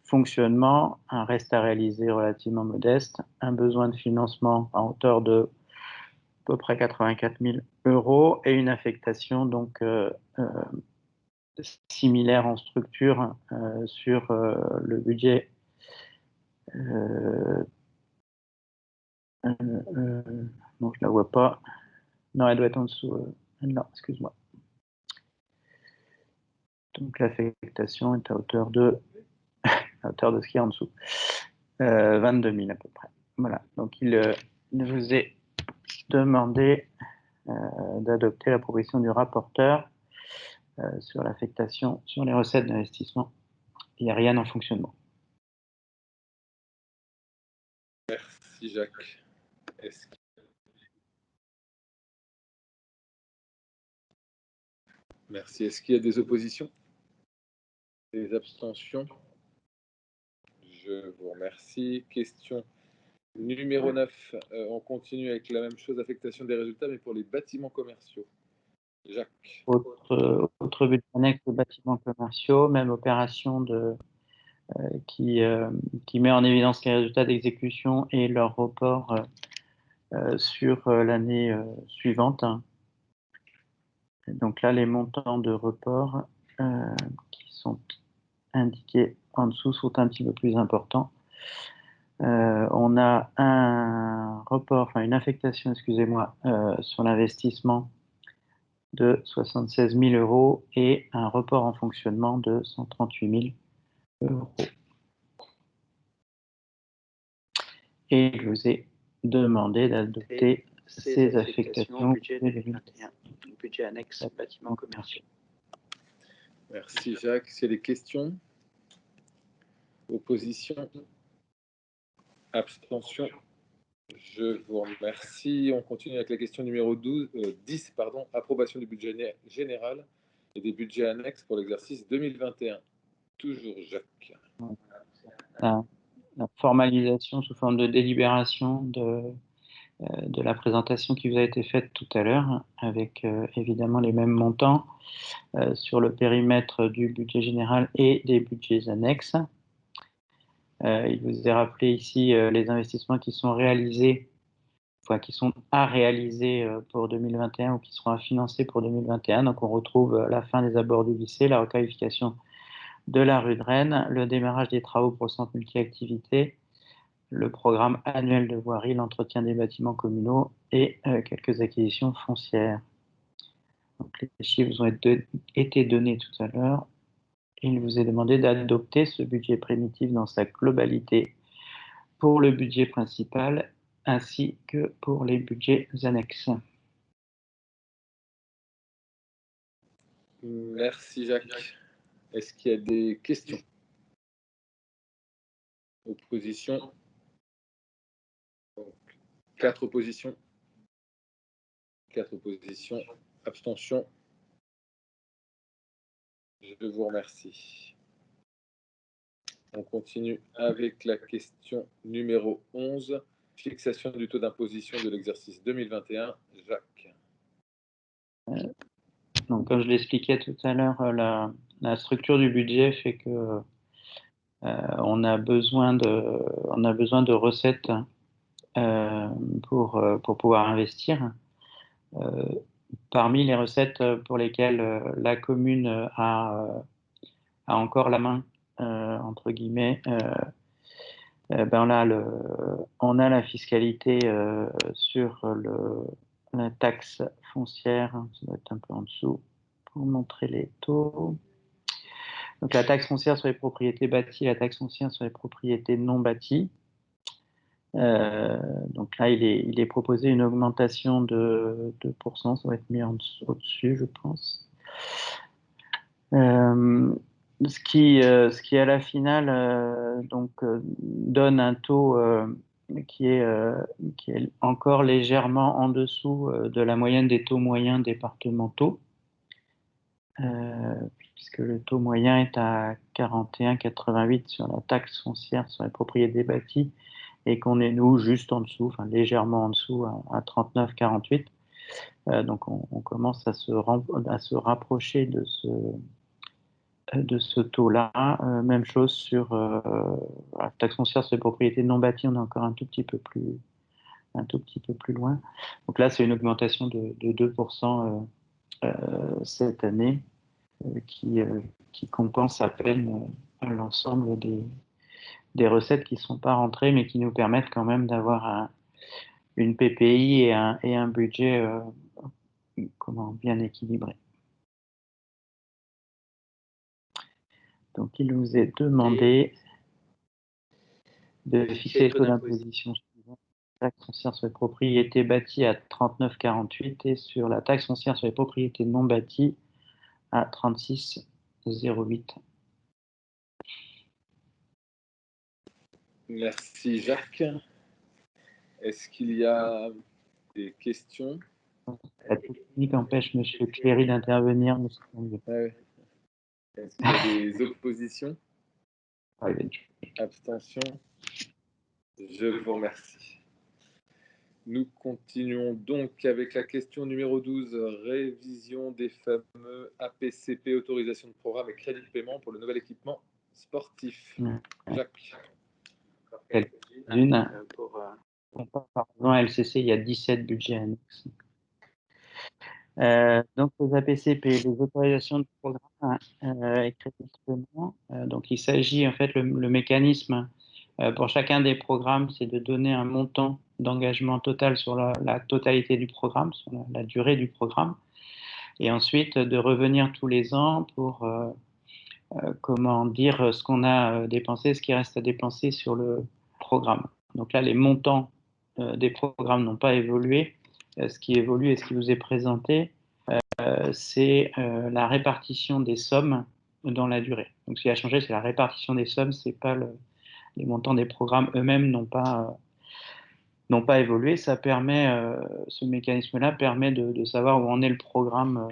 fonctionnement, un reste à réaliser relativement modeste, un besoin de financement à hauteur de à peu près 84 000 € et une affectation donc similaire en structure sur le budget Non, je ne la vois pas. Non, elle doit être en dessous. Non, excuse-moi. Donc l'affectation est à hauteur de ce qui est en dessous. 22 000 à peu près. Voilà. Donc il vous est demandé d'adopter la proposition du rapporteur sur l'affectation sur les recettes d'investissement. Il n'y a rien en fonctionnement. Merci Jacques. Est-ce Merci. Est-ce qu'il y a des oppositions? Des abstentions? Je vous remercie. Question numéro 9. On continue avec la même chose, affectation des résultats, mais pour les bâtiments commerciaux. Jacques. Autre but annexe de bâtiments commerciaux, même opération qui met en évidence les résultats d'exécution et leur report sur l'année suivante. Donc là, les montants de report qui sont indiqués en dessous sont un petit peu plus importants. On a un report, enfin une affectation, excusez-moi, sur l'investissement de 76 000 euros et un report en fonctionnement de 138 000 euros. Et je vous ai demandé d'adopter ces affectations au budget 2021, budget annexe bâtiments commerciaux. Merci Jacques. S'il y a des questions? Opposition? Abstention? Je vous remercie. On continue avec la question numéro 10, approbation du budget général et des budgets annexes pour l'exercice 2021. Toujours Jacques. La formalisation sous forme de délibération de la présentation qui vous a été faite tout à l'heure, avec évidemment les mêmes montants sur le périmètre du budget général et des budgets annexes. Il vous est rappelé ici les investissements qui sont réalisés, enfin qui sont à réaliser pour 2021 ou qui seront à financer pour 2021. Donc on retrouve la fin des abords du lycée, la requalification de la rue de Rennes, le démarrage des travaux pour le centre multi-activités, le programme annuel de voirie, l'entretien des bâtiments communaux et quelques acquisitions foncières. Donc, les chiffres vous ont été donnés tout à l'heure. Il vous est demandé d'adopter ce budget primitif dans sa globalité pour le budget principal ainsi que pour les budgets annexes. Merci Jacques. Est-ce qu'il y a des questions? Opposition? Donc, 4 oppositions. 4 oppositions. Abstention? Je vous remercie. On continue avec la question numéro 11, fixation du taux d'imposition de l'exercice 2021. Jacques. Donc, comme je l'expliquais tout à l'heure, la structure du budget fait que on a besoin de recettes pour pouvoir investir. Parmi les recettes pour lesquelles la commune a encore la main, entre guillemets, on a la fiscalité sur la taxe foncière, ça doit être un peu en dessous pour montrer les taux. Donc la taxe foncière sur les propriétés bâties, la taxe foncière sur les propriétés non bâties. Donc là, il est proposé une augmentation de 2%, ça va être mis au-dessus, je pense. Ce qui à la finale donne un taux qui est encore légèrement en dessous de la moyenne des taux moyens départementaux, puisque le taux moyen est à 41,88 sur la taxe foncière sur les propriétés bâties, et qu'on est, nous, juste en dessous, enfin légèrement en dessous, à 39,48. Donc on commence à se rapprocher de ce taux-là. Même chose sur la taxe foncière sur les propriétés non bâties, on est encore un tout petit peu plus loin. Donc là, c'est une augmentation de 2% cette année qui compense à peine l'ensemble des recettes qui ne sont pas rentrées, mais qui nous permettent quand même d'avoir une PPI et un budget bien équilibré. Donc, il nous est demandé de fixer le taux d'imposition suivant. Taxe foncière sur les propriétés bâties à 39,48 et sur la taxe foncière sur les propriétés non bâties à 36,08. Merci Jacques. Est-ce qu'il y a des questions? La technique empêche M. Cléry d'intervenir. Est-ce qu'il y a des oppositions? Abstention? Je vous remercie. Nous continuons donc avec la question numéro 12, révision des fameux APCP, autorisation de programme et crédit de paiement pour le nouvel équipement sportif. Jacques. Quelques-unes. En comparaison à LCC, il y a 17 budgets annexes. Donc, les APCP, les autorisations de programme et crédit de paiement. Donc, il s'agit, en fait, le mécanisme pour chacun des programmes, c'est de donner un montant d'engagement total sur la totalité du programme, sur la durée du programme, et ensuite de revenir tous les ans pour, comment dire, ce qu'on a dépensé, ce qui reste à dépenser sur le programme. Donc là, les montants des programmes n'ont pas évolué. Ce qui évolue et ce qui vous est présenté, c'est la répartition des sommes dans la durée. Donc ce qui a changé, c'est la répartition des sommes, c'est pas les montants des programmes eux-mêmes n'ont pas évolué. Ça permet, ce mécanisme-là permet de savoir où en est le programme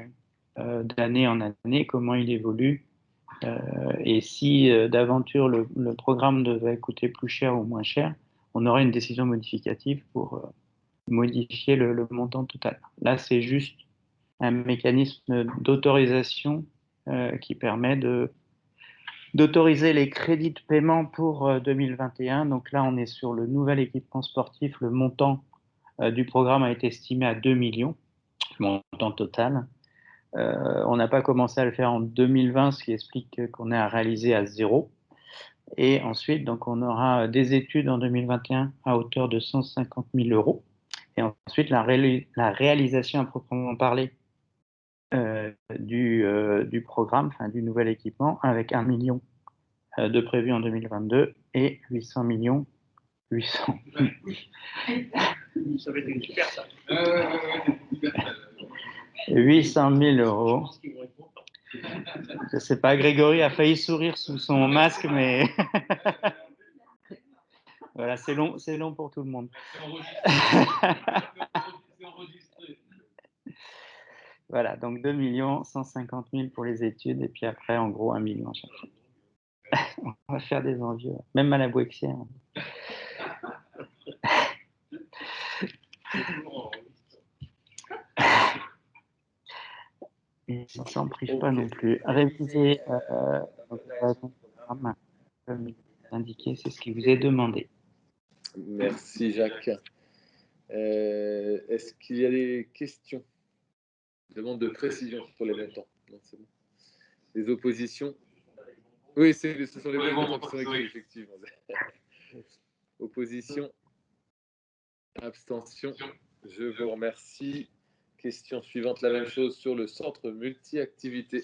d'année en année, comment il évolue, et si d'aventure le programme devait coûter plus cher ou moins cher, on aurait une décision modificative pour modifier le montant total. Là, c'est juste un mécanisme d'autorisation qui permet d'autoriser les crédits de paiement pour 2021. Donc là, on est sur le nouvel équipement sportif. Le montant du programme a été estimé à 2 millions, le montant total. On n'a pas commencé à le faire en 2020, ce qui explique qu'on est à réaliser à 0. Et ensuite, donc, on aura des études en 2021 à hauteur de 150 000 euros. Et ensuite, la réalisation à proprement parler du programme, enfin du nouvel équipement, avec 1 million de prévu en 2022 et 800 millions. 800. Ça va être une super ça. 800 000 euros. Je ne sais pas, Grégory a failli sourire sous son masque, mais voilà, c'est long pour tout le monde. Voilà, donc 2 150 000 pour les études, et puis après, en gros, 1 million à chaque fois. On va faire des envieux, même à la Bouexière. Ils ne s'en privent pas non plus. Réviser le programme, comme indiqué, c'est ce qui vous est demandé. Merci Jacques. Est-ce qu'il y a des questions? Demande de précision sur les montants. Non, c'est bon. Les oppositions? Oui, ce sont les bons montants qui sont écrits, effectivement. Opposition? Abstention? Je vous remercie. Question suivante, la même chose sur le centre multi-activité.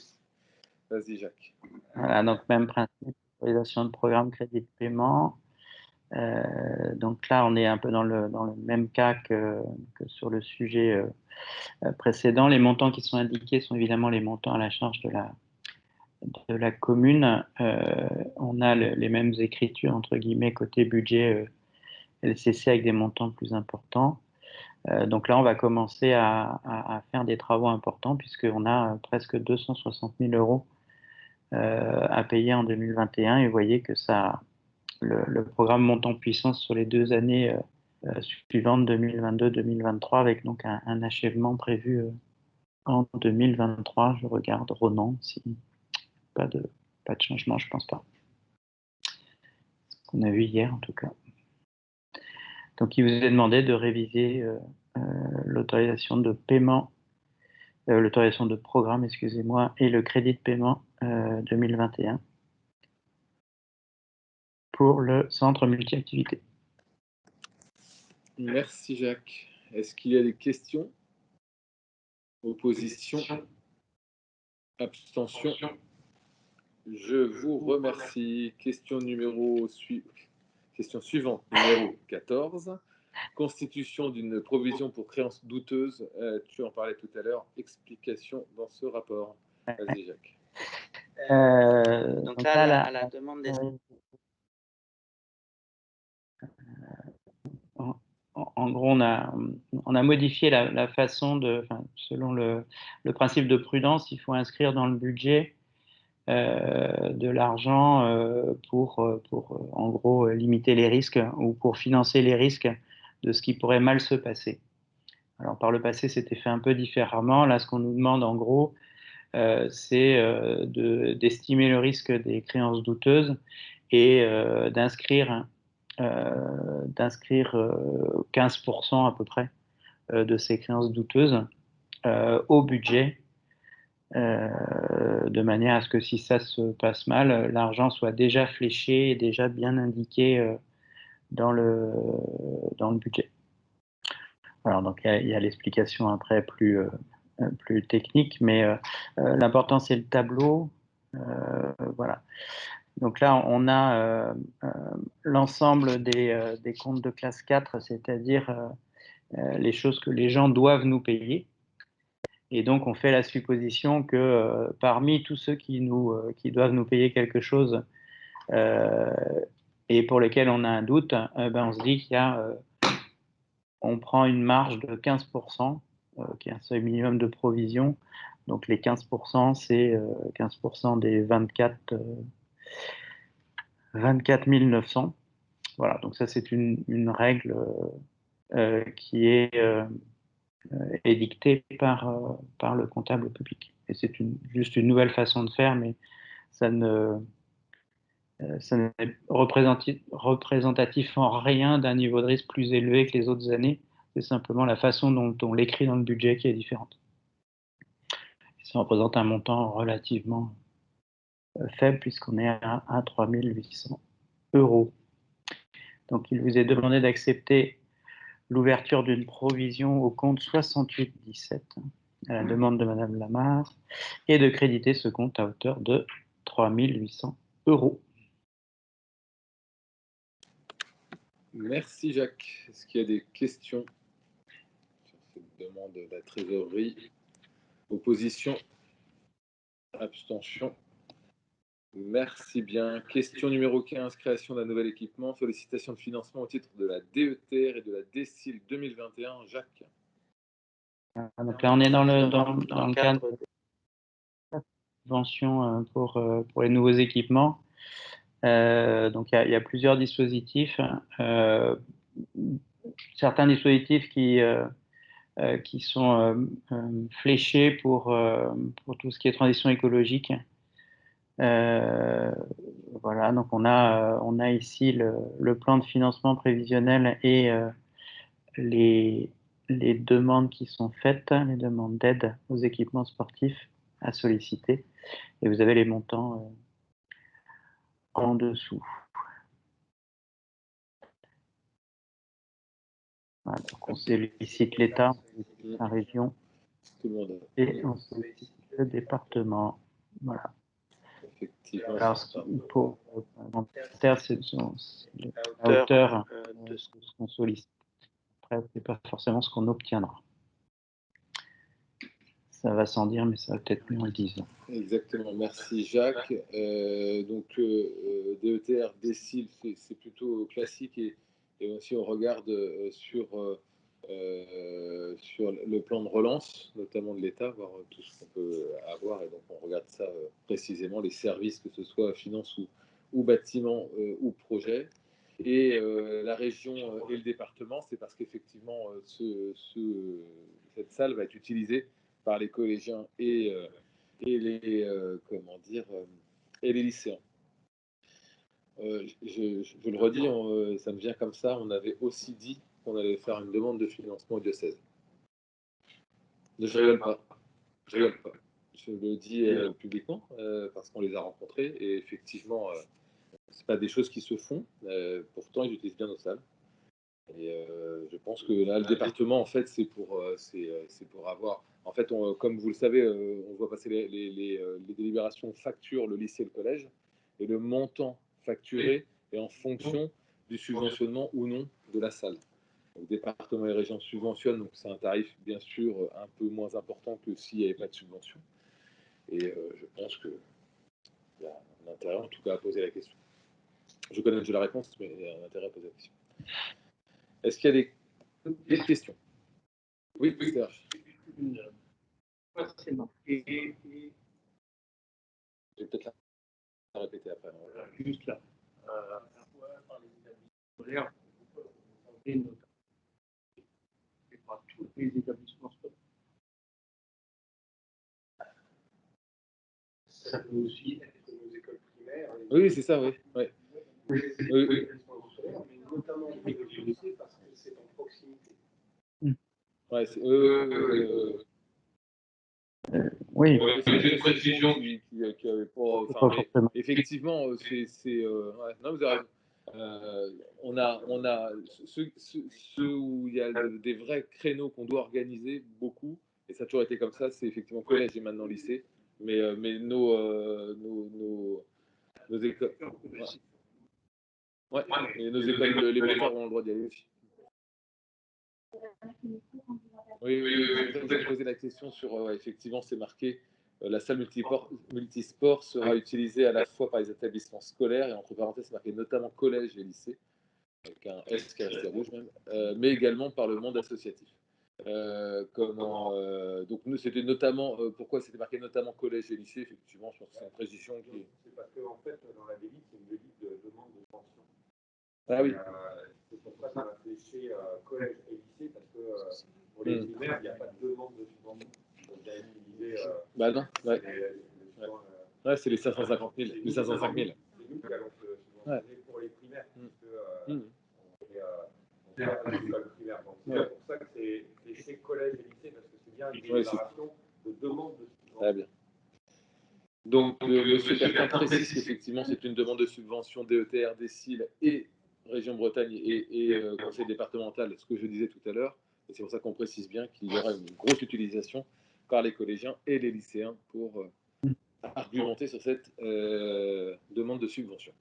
Vas-y, Jacques. Voilà, donc même principe, autorisation de programme, crédit de paiement. Donc là, on est un peu dans le même cas que sur le sujet précédent. Les montants qui sont indiqués sont évidemment les montants à la charge de la commune. On a les mêmes écritures, entre guillemets, côté budget LCC avec des montants plus importants. Donc là, on va commencer à faire des travaux importants puisqu'on a presque 260 000 euros à payer en 2021. Et vous voyez que ça, le programme monte en puissance sur les 2 années suivantes, 2022-2023, avec donc un achèvement prévu en 2023. Je regarde Ronan, si pas de changement, je pense pas. Ce qu'on a vu hier, en tout cas. Donc, il vous est demandé de réviser l'autorisation de paiement, l'autorisation de programme, excusez-moi, et le crédit de paiement 2021 pour le centre multi-activité. Merci Jacques. Est-ce qu'il y a des questions? Opposition? Abstention? Je vous remercie. Question suivante, numéro 14. Constitution d'une provision pour créances douteuses. Tu en parlais tout à l'heure. Explication dans ce rapport. Vas-y Jacques. Donc là, à la demande des... En gros, on a modifié la façon de, selon le principe de prudence, il faut inscrire dans le budget de l'argent pour, en gros, limiter les risques ou pour financer les risques de ce qui pourrait mal se passer. Alors, par le passé, c'était fait un peu différemment. Là, ce qu'on nous demande, en gros, c'est d'estimer le risque des créances douteuses et d'inscrire 15% à peu près de ces créances douteuses au budget, de manière à ce que si ça se passe mal, l'argent soit déjà fléché et déjà bien indiqué dans le budget. Alors, donc il y a l'explication après plus technique, mais l'important c'est le tableau. Voilà. Donc là, on a l'ensemble des comptes de classe 4, c'est-à-dire les choses que les gens doivent nous payer. Et donc, on fait la supposition que parmi tous ceux qui doivent nous payer quelque chose et pour lesquels on a un doute, on se dit on prend une marge de 15%, qui est un seuil minimum de provision. Donc, les 15%, c'est 15% des 24 900. Voilà, donc ça, c'est une règle qui est édictée par le comptable public. Et c'est juste une nouvelle façon de faire, mais ça n'est représentatif en rien d'un niveau de risque plus élevé que les autres années. C'est simplement la façon dont on l'écrit dans le budget qui est différente. Ça représente un montant relativement faible puisqu'on est à 3 800 €. Donc, il vous est demandé d'accepter l'ouverture d'une provision au compte 6817 à la demande de Madame Lamarre et de créditer ce compte à hauteur de 3 800 €. Merci Jacques. Est-ce qu'il y a des questions sur cette demande de la trésorerie? Opposition? Abstention? Merci bien. Question numéro 15, création d'un nouvel équipement, sollicitation de financement au titre de la DETR et de la DECIL 2021. Jacques. Donc là, on est dans le cadre de subvention pour les nouveaux équipements. Donc il y a plusieurs dispositifs. Certains dispositifs qui sont fléchés pour tout ce qui est transition écologique. Voilà, donc on a ici le plan de financement prévisionnel et les demandes qui sont faites, les demandes d'aide aux équipements sportifs à solliciter. Et vous avez les montants en dessous. Voilà, donc on sollicite l'État, la région et on sollicite le département. Voilà. Effectivement. Alors, pour l'inventaire, c'est la hauteur de ce qu'on sollicite. Après, ce n'est pas forcément ce qu'on obtiendra. Ça va sans dire, mais ça va peut-être mieux en le disant. Exactement, merci Jacques. DETR, DECIL, c'est plutôt classique et aussi on regarde sur le plan de relance, notamment de l'État, voir tout ce qu'on peut avoir. Et donc on regarde ça précisément, les services, que ce soit finance ou bâtiment ou projet. Et la région et le département, c'est parce qu'effectivement, cette salle va être utilisée par les collégiens et les lycéens. Je le redis, ça me vient comme ça, on avait aussi dit qu'on allait faire une demande de financement au diocèse. Je rigole pas. Je le dis publiquement parce qu'on les a rencontrés et effectivement, c'est pas des choses qui se font. Pourtant, ils utilisent bien nos salles. Et je pense que là, le département, en fait, c'est pour avoir. En fait, comme vous le savez, on voit passer les délibérations facture le lycée et le collège, et le montant facturé est en fonction du subventionnement ou non de la salle. Le département et région subventionnent, donc c'est un tarif bien sûr un peu moins important que s'il n'y avait pas de subvention. Et je pense qu'il y a un intérêt, en tout cas, à poser la question. Je connais déjà la réponse, mais il y a un intérêt à poser la question. Est-ce qu'il y a des questions? Oui, Serge. C'est marqué, Je vais peut-être la répéter après. juste là, par les établissements scolaires, et notamment, et pas tous les établissements scolaires. Ça peut aussi être nos écoles primaires. Oui, c'est ça, oui. Ouais. Oui. Oui. Mais notamment les lycées parce que c'est en proximité. Ouais, c'est Oui, c'est une précision qui avait pas. pas Enfin, mais forcément. effectivement, ouais, non, vous avez raison. On a ceux où il y a des vrais créneaux qu'on doit organiser beaucoup, et ça a toujours été comme ça. C'est effectivement collège et maintenant lycée, mais nos écoles. Ouais, et nos écoles élémentaires ont le droit d'y aller aussi. Oui, c'est pour ça que j'ai posé la question sur, effectivement, c'est marqué, la salle multisport sera utilisée à la fois par les établissements scolaires, et entre parenthèses, c'est marqué notamment collège et lycée, avec un S qui est resté rouge même, mais également par le monde associatif. Donc nous, c'était notamment, pourquoi c'était marqué notamment collège et lycée, effectivement, je pense que c'est une précision qui... C'est parce qu'en fait, dans la délite, c'est une délite de demande de pension. Ah oui. C'est pour ça qu'on a fléché collège et lycée, parce que pour les primaires, il n'y a pas de demande de subvention. Donc, il y a une idée. Bah non, ouais. Ouais, c'est les 550 000, les 505 000. C'est nous qui allons subventionner pour les primaires, puisque on n'a pas d'école primaire. Donc, c'est pour ça que c'est fléché collège et lycée, parce que c'est bien une déclaration de demande de subvention. Très bien. Donc, M. Bertin précise qu'effectivement, c'est une demande de subvention DETR, DECIL et Région Bretagne et Conseil départemental, ce que je disais tout à l'heure. Et c'est pour ça qu'on précise bien qu'il y aura une grosse utilisation par les collégiens et les lycéens pour argumenter sur cette demande de subvention.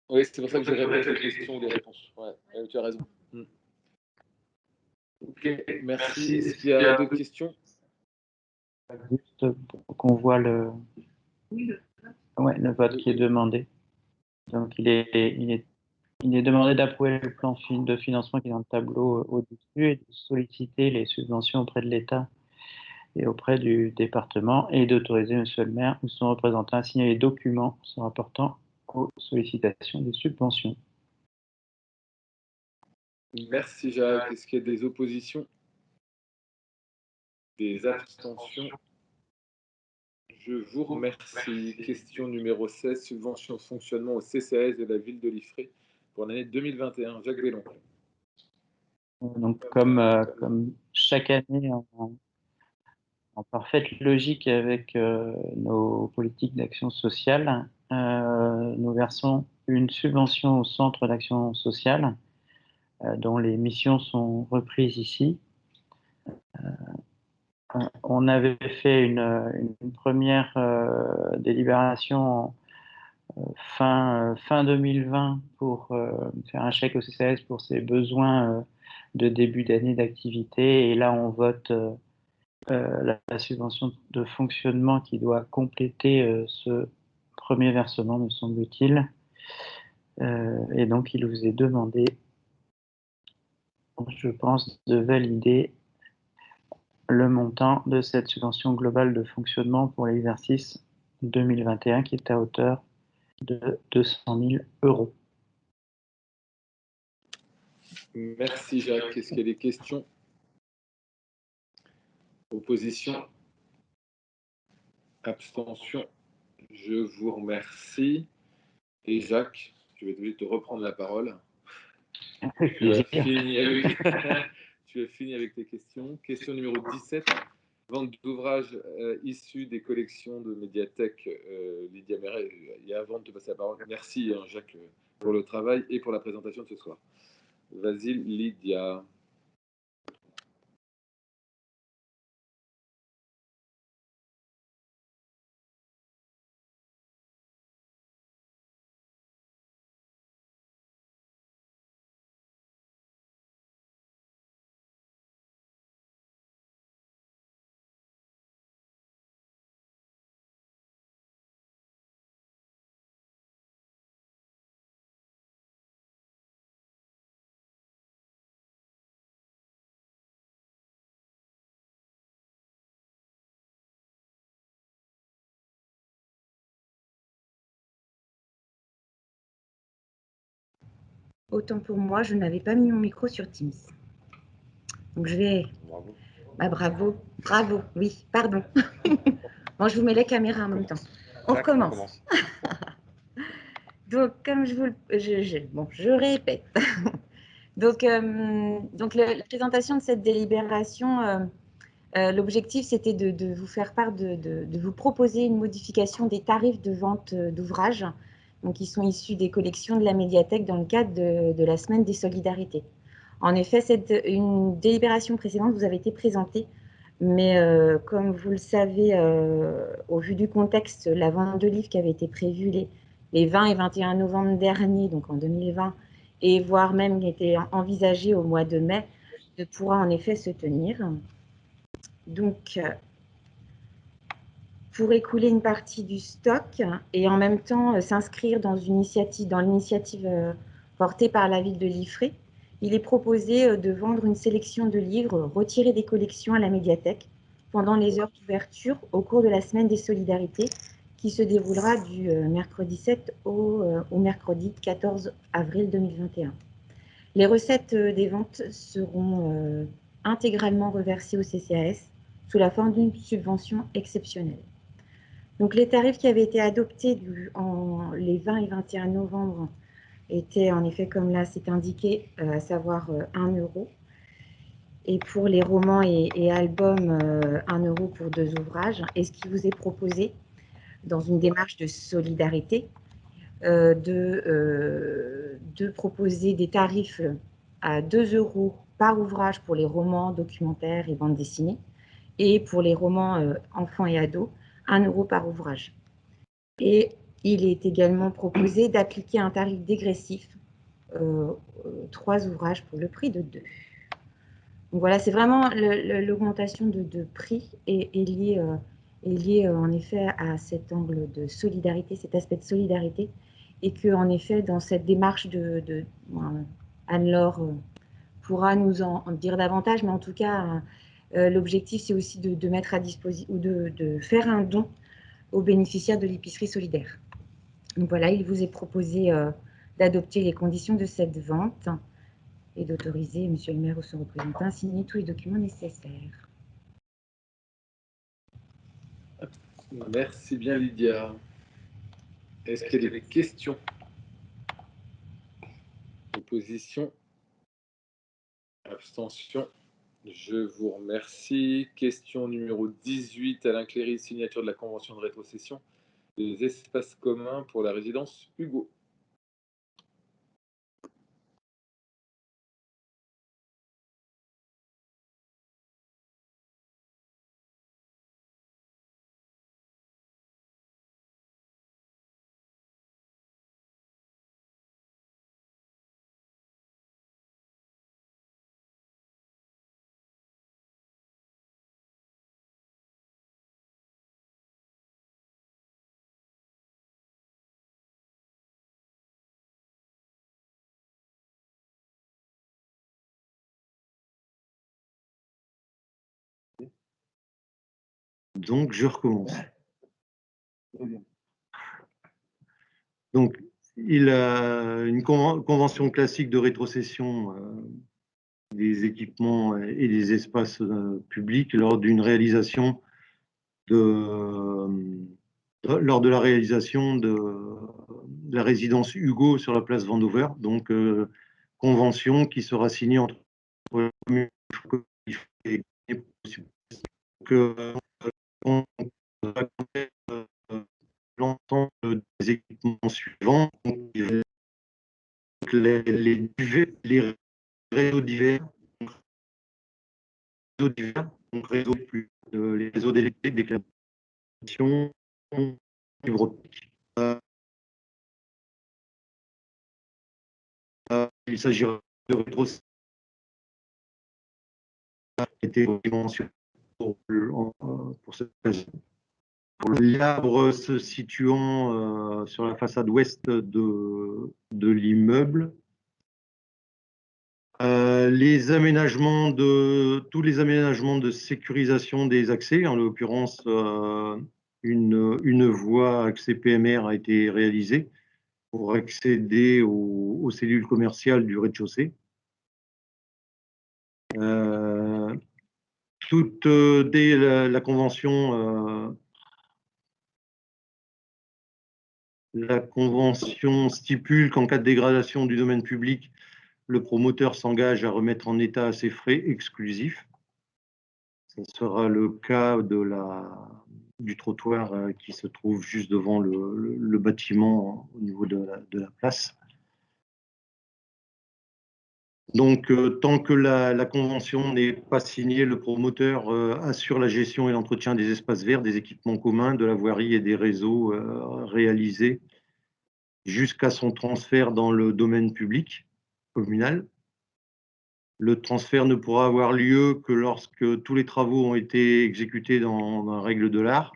Oui, c'est pour ça que je répète les questions ou les réponses. Ouais, tu as raison. Ok, merci. Est-ce qu'il y a d'autres questions? Juste pour qu'on voit le vote qui est demandé. Donc, il est demandé d'approuver le plan de financement qui est dans le tableau au-dessus et de solliciter les subventions auprès de l'État et auprès du département et d'autoriser M. le maire ou son représentant à signer les documents se rapportant aux sollicitations de subventions. Merci Jacques. Est-ce qu'il y a des oppositions? Des abstentions? Je vous remercie. Question numéro 16, subvention de fonctionnement au CCAS de la ville de Liffré pour l'année 2021. Jacques Bellon. Donc, comme chaque année, en parfaite logique avec nos politiques d'action sociale, nous versons une subvention au centre d'action sociale dont les missions sont reprises ici. On avait fait une première délibération fin 2020 pour faire un chèque au CCAS pour ses besoins de début d'année d'activité. Et là, on vote la subvention de fonctionnement qui doit compléter ce premier versement, me semble-t-il. Et donc, il vous est demandé, je pense, de valider le montant de cette subvention globale de fonctionnement pour l'exercice 2021 qui est à hauteur de 200 000 €. Merci Jacques. Est-ce qu'il y a des questions? Opposition? Abstention? Je vous remercie. Et Jacques, je vais te reprendre la parole. Tu as fini avec tes questions. Question numéro 17. Vente d'ouvrages issus des collections de médiathèque Lydia Méret. Et avant de te passer la parole, merci Jacques pour le travail et pour la présentation de ce soir. Vas-y, Lydia. Autant pour moi, je n'avais pas mis mon micro sur Teams. Donc je vais... Bravo. Bah, bravo, bravo, oui, pardon. Bon, je vous mets les caméras en même temps. On recommence. Donc, comme je vous je répète. Donc la présentation de cette délibération, l'objectif, c'était de vous faire part, de vous proposer une modification des tarifs de vente d'ouvrages, donc qui sont issus des collections de la médiathèque dans le cadre de la Semaine des Solidarités. En effet, une délibération précédente vous avait été présentée, mais comme vous le savez, au vu du contexte, la vente de livres qui avait été prévue les 20 et 21 novembre dernier, donc en 2020, et voire même qui était envisagée au mois de mai, ne pourra en effet se tenir. Donc, pour écouler une partie du stock et en même temps s'inscrire dans l'initiative portée par la ville de Liffré, il est proposé de vendre une sélection de livres retirés des collections à la médiathèque pendant les heures d'ouverture au cours de la Semaine des Solidarités qui se déroulera du mercredi 7 au mercredi 14 avril 2021. Les recettes des ventes seront intégralement reversées au CCAS sous la forme d'une subvention exceptionnelle. Donc les tarifs qui avaient été adoptés les 20 et 21 novembre étaient en effet, comme là c'est indiqué, à savoir 1 €. Et pour les romans et albums, 1 € pour 2 ouvrages. Et ce qui vous est proposé dans une démarche de solidarité, de proposer des tarifs à 2 € par ouvrage pour les romans, documentaires et bandes dessinées, et pour les romans enfants et ados, 1 € par ouvrage. Et il est également proposé d'appliquer un tarif dégressif, 3 ouvrages pour le prix de 2. Donc voilà, c'est vraiment l'augmentation de prix est liée en effet à cet angle de solidarité, cet aspect de solidarité, et que en effet dans cette démarche Anne-Laure pourra nous en dire davantage, mais en tout cas l'objectif c'est aussi de mettre à disposition ou de faire un don aux bénéficiaires de l'épicerie solidaire. Donc voilà, il vous est proposé d'adopter les conditions de cette vente et d'autoriser Monsieur le maire ou son représentant à signer tous les documents nécessaires. Merci bien, Lydia. Est-ce qu'il y a des questions? Opposition? Abstention? Je vous remercie. Question numéro 18, Alain Cléry, signature de la convention de rétrocession des espaces communs pour la résidence Hugo. Donc, je recommence. Donc, il a une convention classique de rétrocession des équipements et des espaces publics lors d'une réalisation lors de la réalisation de la résidence Hugo sur la place Vendover. Donc, convention qui sera signée entre la commune et l'ensemble des équipements suivants. Donc les réseaux divers, donc réseaux plus, les réseaux d'électrique, d'éclairage, fibre optique. Il s'agira de rétrocéder été mentionné pour cette occasion. L'arbre se situant sur la façade ouest de l'immeuble. Tous les aménagements de sécurisation des accès, en l'occurrence une voie accès PMR a été réalisée pour accéder aux cellules commerciales du rez-de-chaussée. Dès la convention stipule qu'en cas de dégradation du domaine public, le promoteur s'engage à remettre en état à ses frais exclusifs. Ce sera le cas du trottoir qui se trouve juste devant le bâtiment au niveau de la place. Donc, tant que la convention n'est pas signée, le promoteur assure la gestion et l'entretien des espaces verts, des équipements communs, de la voirie et des réseaux réalisés jusqu'à son transfert dans le domaine public communal. Le transfert ne pourra avoir lieu que lorsque tous les travaux ont été exécutés dans la règle de l'art,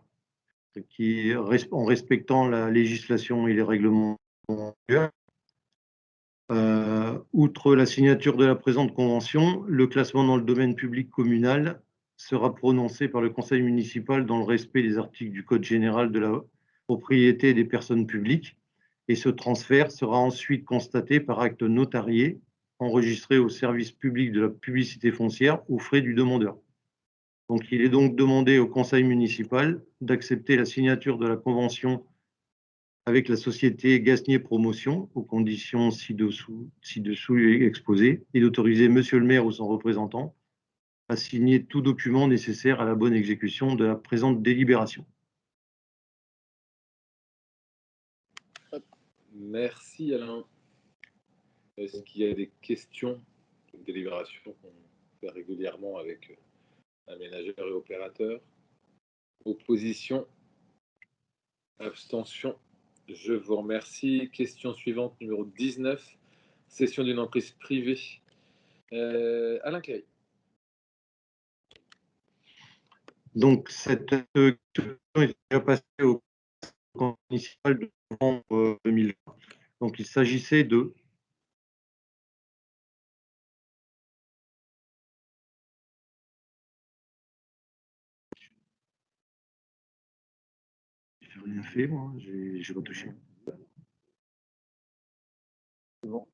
en respectant la législation et les règlements. Outre la signature de la présente convention, le classement dans le domaine public communal sera prononcé par le conseil municipal dans le respect des articles du Code général de la propriété des personnes publiques, et ce transfert sera ensuite constaté par acte notarié, enregistré au service public de la publicité foncière aux frais du demandeur. Donc, il est donc demandé au conseil municipal d'accepter la signature de la convention avec la société Gasnier Promotion, aux conditions ci-dessous exposées, et d'autoriser Monsieur le maire ou son représentant à signer tout document nécessaire à la bonne exécution de la présente délibération. Merci Alain. Est-ce qu'il y a des questions? Une délibération qu'on fait régulièrement avec aménageurs et opérateurs. Opposition? Abstention? Je vous remercie. Question suivante, numéro 19. Cession d'une emprise privée. Alain Cléry. Donc, cette question est déjà passée au conseil municipal de novembre 2020. Donc, il s'agissait de... J'ai rien fait, moi, j'ai retouché. Bon.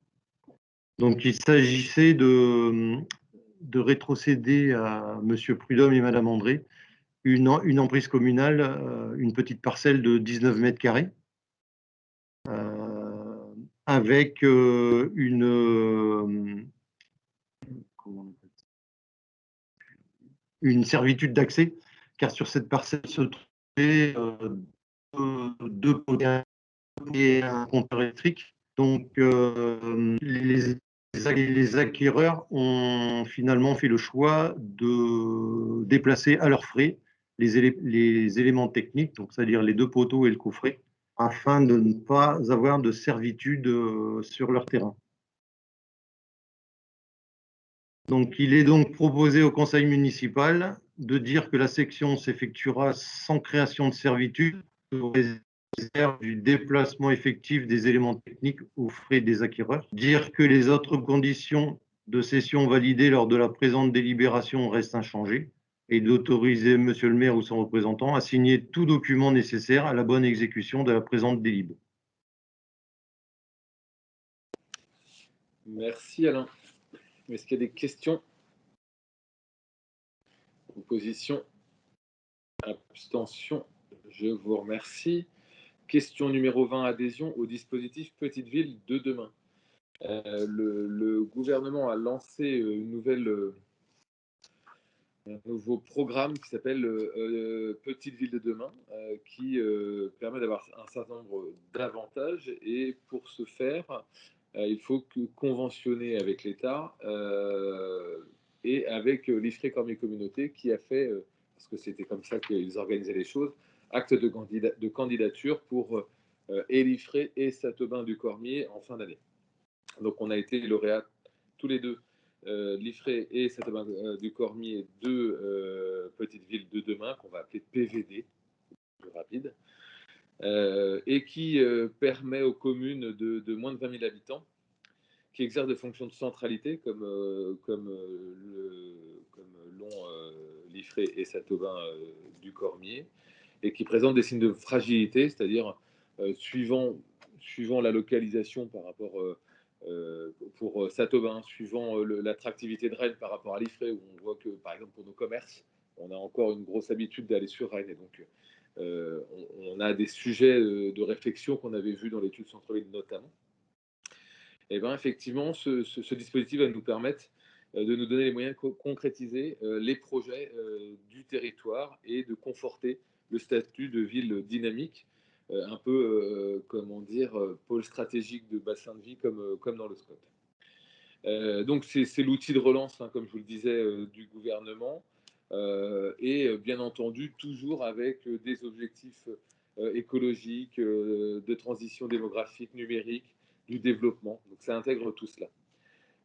Donc, il s'agissait de rétrocéder à Monsieur Prudhomme et Madame André une emprise communale, une petite parcelle de 19 mètres carrés, avec une servitude d'accès, car sur cette parcelle se trouvaient deux poteaux et un compteur électrique. Donc, les acquéreurs ont finalement fait le choix de déplacer à leurs frais les éléments techniques, donc c'est-à-dire les deux poteaux et le coffret, afin de ne pas avoir de servitude sur leur terrain. Donc, il est donc proposé au conseil municipal de dire que la section s'effectuera sans création de servitude, sous réserve du déplacement effectif des éléments techniques aux frais des acquéreurs. Dire que les autres conditions de cession validées lors de la présente délibération restent inchangées, et d'autoriser Monsieur le maire ou son représentant à signer tout document nécessaire à la bonne exécution de la présente délib. Merci Alain. Est-ce qu'il y a des questions? Opposition? Abstention? Je vous remercie. Question numéro 20, adhésion au dispositif Petite Ville de demain. Le gouvernement a lancé un nouveau programme qui s'appelle Petite Ville de demain, qui permet d'avoir un certain nombre d'avantages. Et pour ce faire, il faut conventionner avec l'État et avec l'IFRE Cormier Communauté qui a fait, parce que c'était comme ça qu'ils organisaient les choses, acte de candidature pour et l'IFRE et Saint-Aubin du Cormier en fin d'année. Donc on a été lauréats tous les deux, l'IFRE et Saint-Aubin du Cormier, deux petites villes de demain qu'on va appeler PVD, plus rapide, et qui permet aux communes de moins de 20 000 habitants qui exercent des fonctions de centralité comme l'ont l'IFRE et Saint-Aubin du Cormier, et qui présentent des signes de fragilité, c'est-à-dire suivant la localisation par rapport pour Saint-Aubin, suivant l'attractivité de Rennes par rapport à l'IFRE, où on voit que, par exemple, pour nos commerces, on a encore une grosse habitude d'aller sur Rennes. Et donc, on a des sujets de réflexion qu'on avait vus dans l'étude centre-ville notamment. Et bien, effectivement, ce dispositif va nous permettre de nous donner les moyens de concrétiser les projets du territoire et de conforter le statut de ville dynamique, un peu, comment dire, pôle stratégique de bassin de vie comme dans le SCOT. Donc, c'est l'outil de relance, hein, comme je vous le disais, du gouvernement, et bien entendu, toujours avec des objectifs écologiques, de transition démographique, numérique, du développement. Donc, ça intègre tout cela.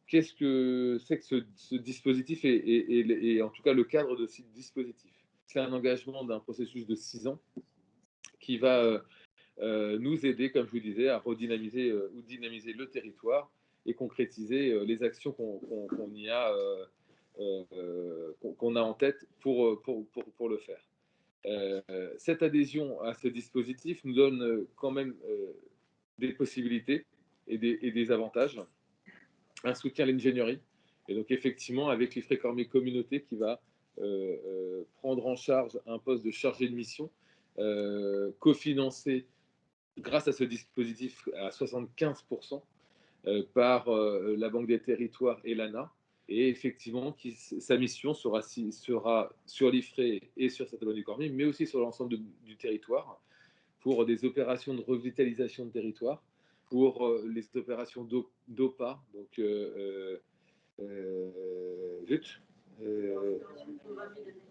Qu'est-ce que c'est que ce dispositif et en tout cas le cadre de ce dispositif? C'est un engagement d'un processus de 6 ans qui va nous aider, comme je vous disais, à redynamiser ou dynamiser le territoire et concrétiser les actions qu'on a en tête pour le faire. Cette adhésion à ce dispositif nous donne quand même des possibilités et des avantages. Un soutien à l'ingénierie. Et donc, effectivement, avec l'IFRE Cormier Communauté qui va prendre en charge un poste de chargé de mission, cofinancé grâce à ce dispositif à 75% par la Banque des Territoires et l'ANA. Et effectivement, sa mission sera sur l'IFRE et sur Saint-Aubin du Cormier, mais aussi sur l'ensemble du territoire, pour des opérations de revitalisation de territoire, pour les opérations d'OPA, donc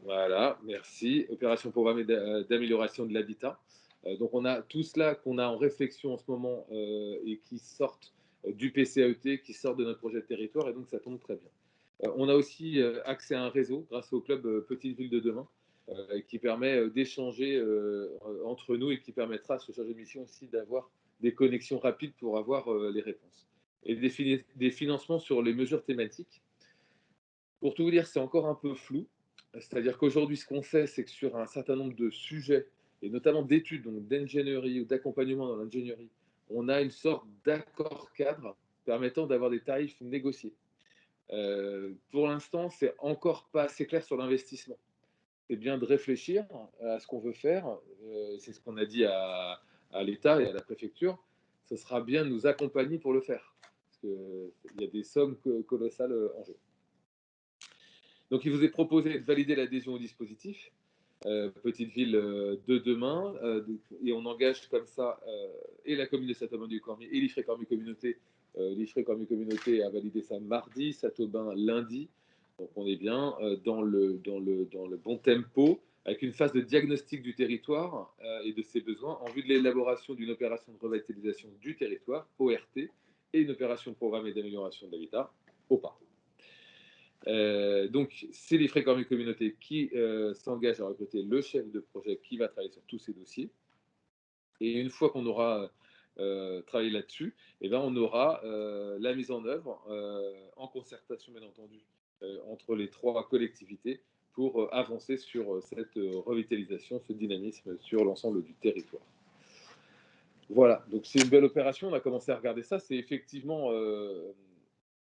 voilà, merci, opération programmée d'amélioration de l'habitat. Donc on a tout cela qu'on a en réflexion en ce moment et qui sortent du PCAET, qui sortent de notre projet de territoire, et donc ça tombe très bien. On a aussi accès à un réseau grâce au club Petite Ville de Demain, qui permet d'échanger entre nous et qui permettra à ce chargé de mission aussi d'avoir des connexions rapides pour avoir les réponses. Et des financements sur les mesures thématiques. Pour tout vous dire, c'est encore un peu flou. C'est-à-dire qu'aujourd'hui, ce qu'on sait, c'est que sur un certain nombre de sujets, et notamment d'études, donc d'ingénierie ou d'accompagnement dans l'ingénierie, on a une sorte d'accord cadre permettant d'avoir des tarifs négociés. Pour l'instant, c'est encore pas assez clair sur l'investissement. C'est bien de réfléchir à ce qu'on veut faire. C'est ce qu'on a dit à l'État et à la préfecture. Ce sera bien de nous accompagner pour le faire. Parce qu'il y a des sommes colossales en jeu. Donc, il vous est proposé de valider l'adhésion au dispositif Petite Ville de demain. Et on engage comme ça et la commune de Saint-Aubin du Cormier et l'IFRE Cormier Communauté. L'IFRE Cormier Communauté a validé ça mardi, Saint-Aubin lundi. Donc on est bien dans le bon tempo, avec une phase de diagnostic du territoire et de ses besoins en vue de l'élaboration d'une opération de revitalisation du territoire, ORT, et une opération programmée d'amélioration de l'habitat, OPA. Donc c'est l'IFRE Cormier Communauté qui s'engage à recruter le chef de projet qui va travailler sur tous ces dossiers. Et une fois qu'on aura travaillé là-dessus, eh ben, on aura la mise en œuvre, en concertation bien entendu, entre les 3 collectivités pour avancer sur cette revitalisation, ce dynamisme sur l'ensemble du territoire. Voilà, donc c'est une belle opération, on a commencé à regarder ça, c'est effectivement,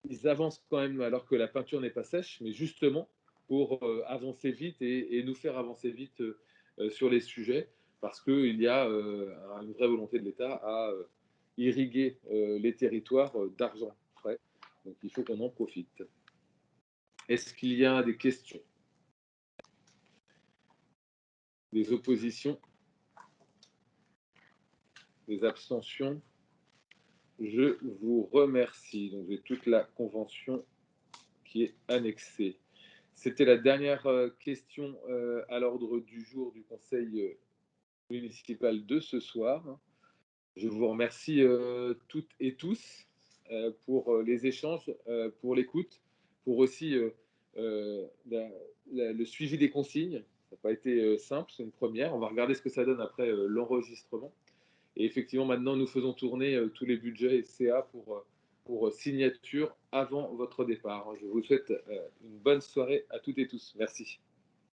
ils avancent quand même alors que la peinture n'est pas sèche, mais justement pour avancer vite et nous faire avancer vite sur les sujets, parce qu'il y a une vraie volonté de l'État à irriguer les territoires d'argent frais, donc il faut qu'on en profite. Est-ce qu'il y a des questions? Des oppositions? Des abstentions? Je vous remercie. Donc, j'ai toute la convention qui est annexée. C'était la dernière question à l'ordre du jour du Conseil municipal de ce soir. Je vous remercie toutes et tous pour les échanges, pour l'écoute, pour aussi le suivi des consignes. Ça n'a pas été simple, c'est une première. On va regarder ce que ça donne après l'enregistrement. Et effectivement, maintenant, nous faisons tourner tous les budgets et CA pour signature avant votre départ. Je vous souhaite une bonne soirée à toutes et tous. Merci.